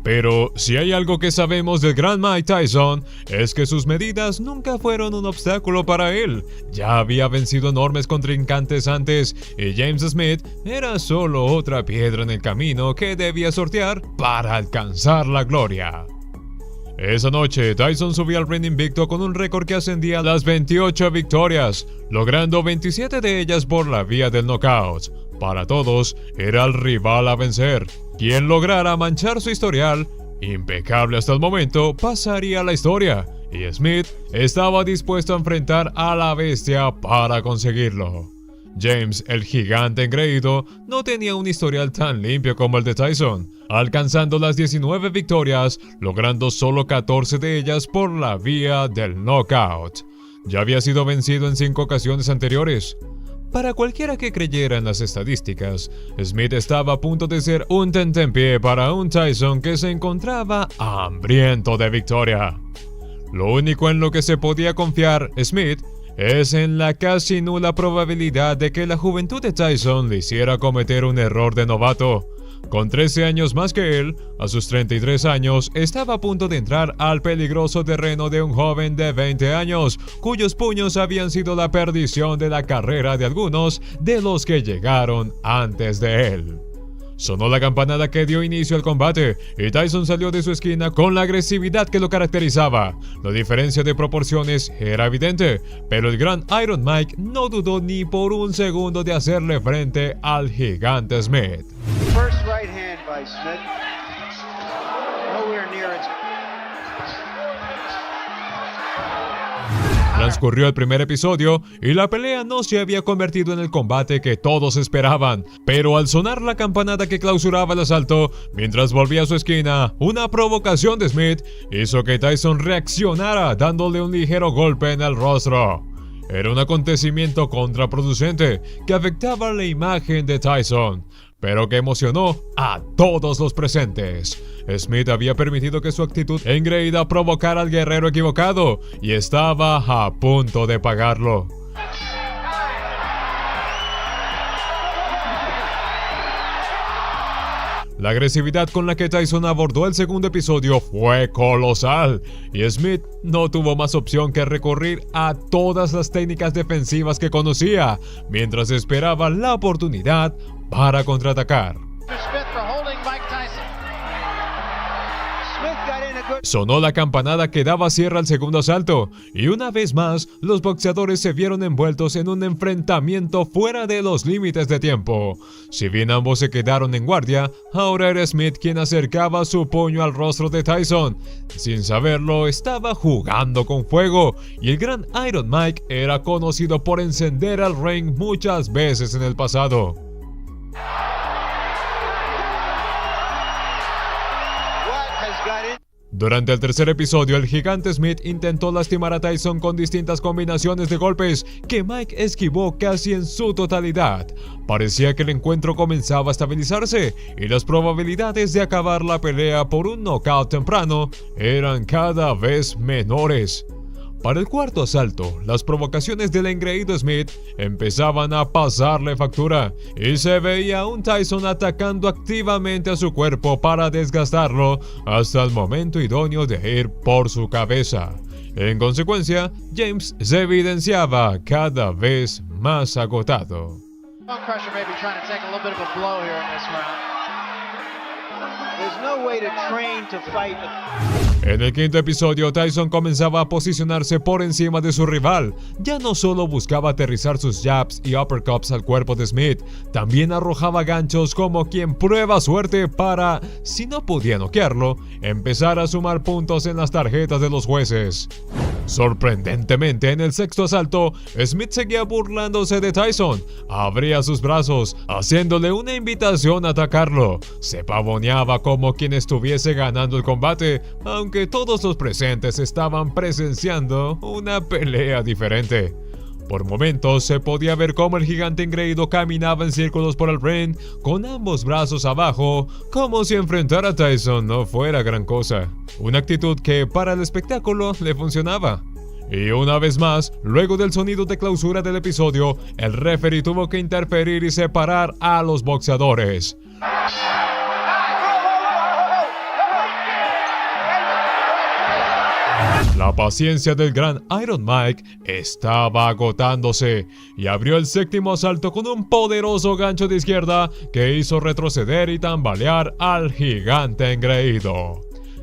Pero si hay algo que sabemos del gran Mike Tyson, es que sus medidas nunca fueron un obstáculo para él. Ya había vencido enormes contrincantes antes, y James Smith era solo otra piedra en el camino que debía sortear para alcanzar la gloria. Esa noche, Tyson subió al ring invicto con un récord que ascendía a las 28 victorias, logrando 27 de ellas por la vía del knockout. Para todos, era el rival a vencer. Quien lograra manchar su historial, impecable hasta el momento, pasaría a la historia, y Smith estaba dispuesto a enfrentar a la bestia para conseguirlo. James, el gigante engreído, no tenía un historial tan limpio como el de Tyson, alcanzando las 19 victorias, logrando solo 14 de ellas por la vía del knockout. Ya había sido vencido en 5 ocasiones anteriores. Para cualquiera que creyera en las estadísticas, Smith estaba a punto de ser un tentempié para un Tyson que se encontraba hambriento de victoria. Lo único en lo que se podía confiar Smith es en la casi nula probabilidad de que la juventud de Tyson le hiciera cometer un error de novato. Con 13 años más que él, a sus 33 años, estaba a punto de entrar al peligroso terreno de un joven de 20 años, cuyos puños habían sido la perdición de la carrera de algunos de los que llegaron antes de él. Sonó la campanada que dio inicio al combate, y Tyson salió de su esquina con la agresividad que lo caracterizaba. La diferencia de proporciones era evidente, pero el gran Iron Mike no dudó ni por un segundo de hacerle frente al gigante Smith. First right hand by Smith. Nowhere near its... Transcurrió el primer episodio y la pelea no se había convertido en el combate que todos esperaban, pero al sonar la campanada que clausuraba el asalto, mientras volvía a su esquina, una provocación de Smith hizo que Tyson reaccionara dándole un ligero golpe en el rostro. Era un acontecimiento contraproducente que afectaba la imagen de Tyson, pero que emocionó a todos los presentes. Smith había permitido que su actitud engreída provocara al guerrero equivocado y estaba a punto de pagarlo. La agresividad con la que Tyson abordó el segundo episodio fue colosal, y Smith no tuvo más opción que recurrir a todas las técnicas defensivas que conocía, mientras esperaba la oportunidad para contraatacar. Sonó la campanada que daba cierre al segundo asalto, y una vez más, los boxeadores se vieron envueltos en un enfrentamiento fuera de los límites de tiempo. Si bien ambos se quedaron en guardia, ahora era Smith quien acercaba su puño al rostro de Tyson. Sin saberlo, estaba jugando con fuego, y el gran Iron Mike era conocido por encender el ring muchas veces en el pasado. Durante el tercer episodio, el gigante Smith intentó lastimar a Tyson con distintas combinaciones de golpes que Mike esquivó casi en su totalidad. Parecía que el encuentro comenzaba a estabilizarse y las probabilidades de acabar la pelea por un knockout temprano eran cada vez menores. Para el cuarto asalto, las provocaciones del engreído Smith empezaban a pasarle factura y se veía a un Tyson atacando activamente a su cuerpo para desgastarlo hasta el momento idóneo de ir por su cabeza. En consecuencia, James se evidenciaba cada vez más agotado. En el quinto episodio, Tyson comenzaba a posicionarse por encima de su rival. Ya no solo buscaba aterrizar sus jabs y uppercuts al cuerpo de Smith, también arrojaba ganchos como quien prueba suerte para, si no podía noquearlo, empezar a sumar puntos en las tarjetas de los jueces. Sorprendentemente, en el sexto asalto, Smith seguía burlándose de Tyson. Abría sus brazos, haciéndole una invitación a atacarlo. Se pavoneaba como quien estuviese ganando el combate, aunque todos los presentes estaban presenciando una pelea diferente. Por momentos se podía ver cómo el gigante engreído caminaba en círculos por el ring con ambos brazos abajo, como si enfrentar a Tyson no fuera gran cosa. Una actitud que para el espectáculo le funcionaba. Y una vez más, luego del sonido de clausura del episodio, el referee tuvo que interferir y separar a los boxeadores. La paciencia del gran Iron Mike estaba agotándose y abrió el séptimo asalto con un poderoso gancho de izquierda que hizo retroceder y tambalear al gigante engreído.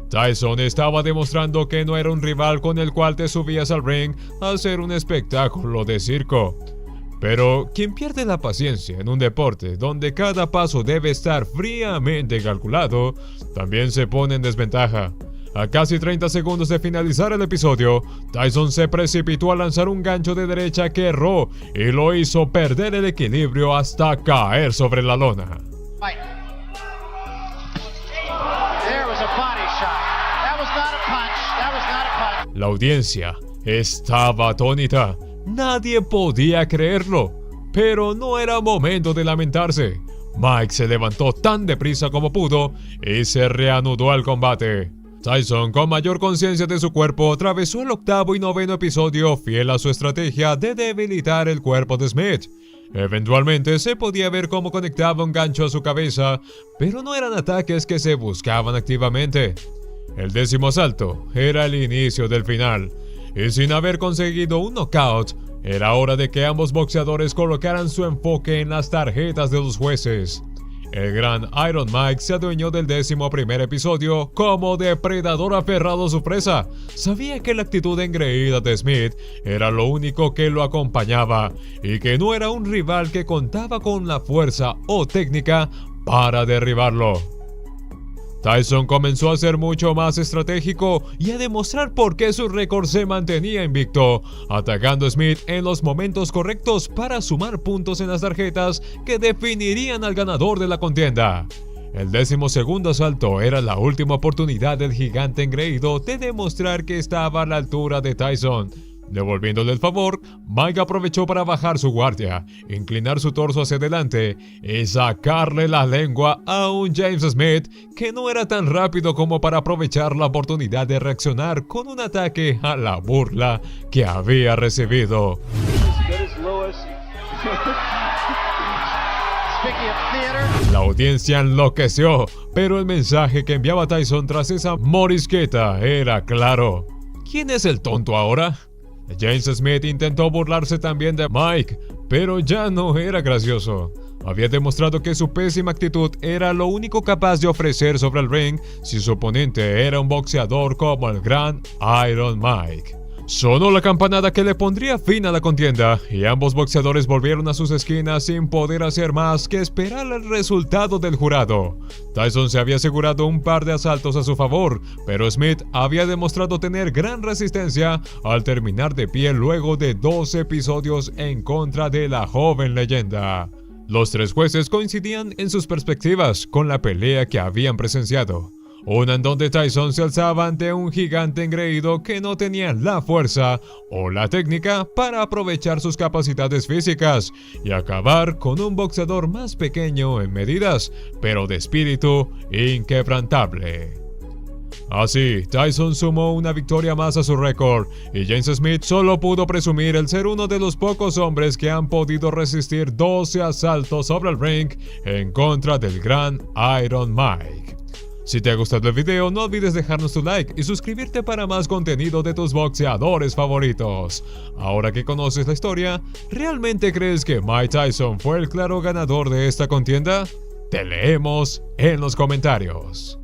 Tyson estaba demostrando que no era un rival con el cual te subías al ring a hacer un espectáculo de circo. Pero quien pierde la paciencia en un deporte donde cada paso debe estar fríamente calculado, también se pone en desventaja. A casi 30 segundos de finalizar el episodio, Tyson se precipitó a lanzar un gancho de derecha que erró y lo hizo perder el equilibrio hasta caer sobre la lona. La audiencia estaba atónita. Nadie podía creerlo, pero no era momento de lamentarse. Mike se levantó tan deprisa como pudo y se reanudó el combate. Tyson, con mayor conciencia de su cuerpo, atravesó el octavo y noveno episodio fiel a su estrategia de debilitar el cuerpo de Smith. Eventualmente se podía ver cómo conectaba un gancho a su cabeza, pero no eran ataques que se buscaban activamente. El 10º asalto era el inicio del final, y sin haber conseguido un knockout, era hora de que ambos boxeadores colocaran su enfoque en las tarjetas de los jueces. El gran Iron Mike se adueñó del 11º episodio como depredador aferrado a su presa. Sabía que la actitud engreída de Smith era lo único que lo acompañaba y que no era un rival que contaba con la fuerza o técnica para derribarlo. Tyson comenzó a ser mucho más estratégico y a demostrar por qué su récord se mantenía invicto, atacando a Smith en los momentos correctos para sumar puntos en las tarjetas que definirían al ganador de la contienda. El 12º asalto era la última oportunidad del gigante engreído de demostrar que estaba a la altura de Tyson. Devolviéndole el favor, Mike aprovechó para bajar su guardia, inclinar su torso hacia adelante y sacarle la lengua a un James Smith que no era tan rápido como para aprovechar la oportunidad de reaccionar con un ataque a la burla que había recibido. La audiencia enloqueció, pero el mensaje que enviaba Tyson tras esa morisqueta era claro. ¿Quién es el tonto ahora? James Smith intentó burlarse también de Mike, pero ya no era gracioso. Había demostrado que su pésima actitud era lo único capaz de ofrecer sobre el ring si su oponente era un boxeador como el gran Iron Mike. Sonó la campanada que le pondría fin a la contienda y ambos boxeadores volvieron a sus esquinas sin poder hacer más que esperar el resultado del jurado. Tyson se había asegurado un par de asaltos a su favor, pero Smith había demostrado tener gran resistencia al terminar de pie luego de 2 episodios en contra de la joven leyenda. Los 3 jueces coincidían en sus perspectivas con la pelea que habían presenciado. Una en donde Tyson se alzaba ante un gigante engreído que no tenía la fuerza o la técnica para aprovechar sus capacidades físicas y acabar con un boxeador más pequeño en medidas, pero de espíritu inquebrantable. Así, Tyson sumó una victoria más a su récord y James Smith solo pudo presumir el ser uno de los pocos hombres que han podido resistir 12 asaltos sobre el ring en contra del gran Iron Mike. Si te ha gustado el video, no olvides dejarnos tu like y suscribirte para más contenido de tus boxeadores favoritos. Ahora que conoces la historia, ¿realmente crees que Mike Tyson fue el claro ganador de esta contienda? Te leemos en los comentarios.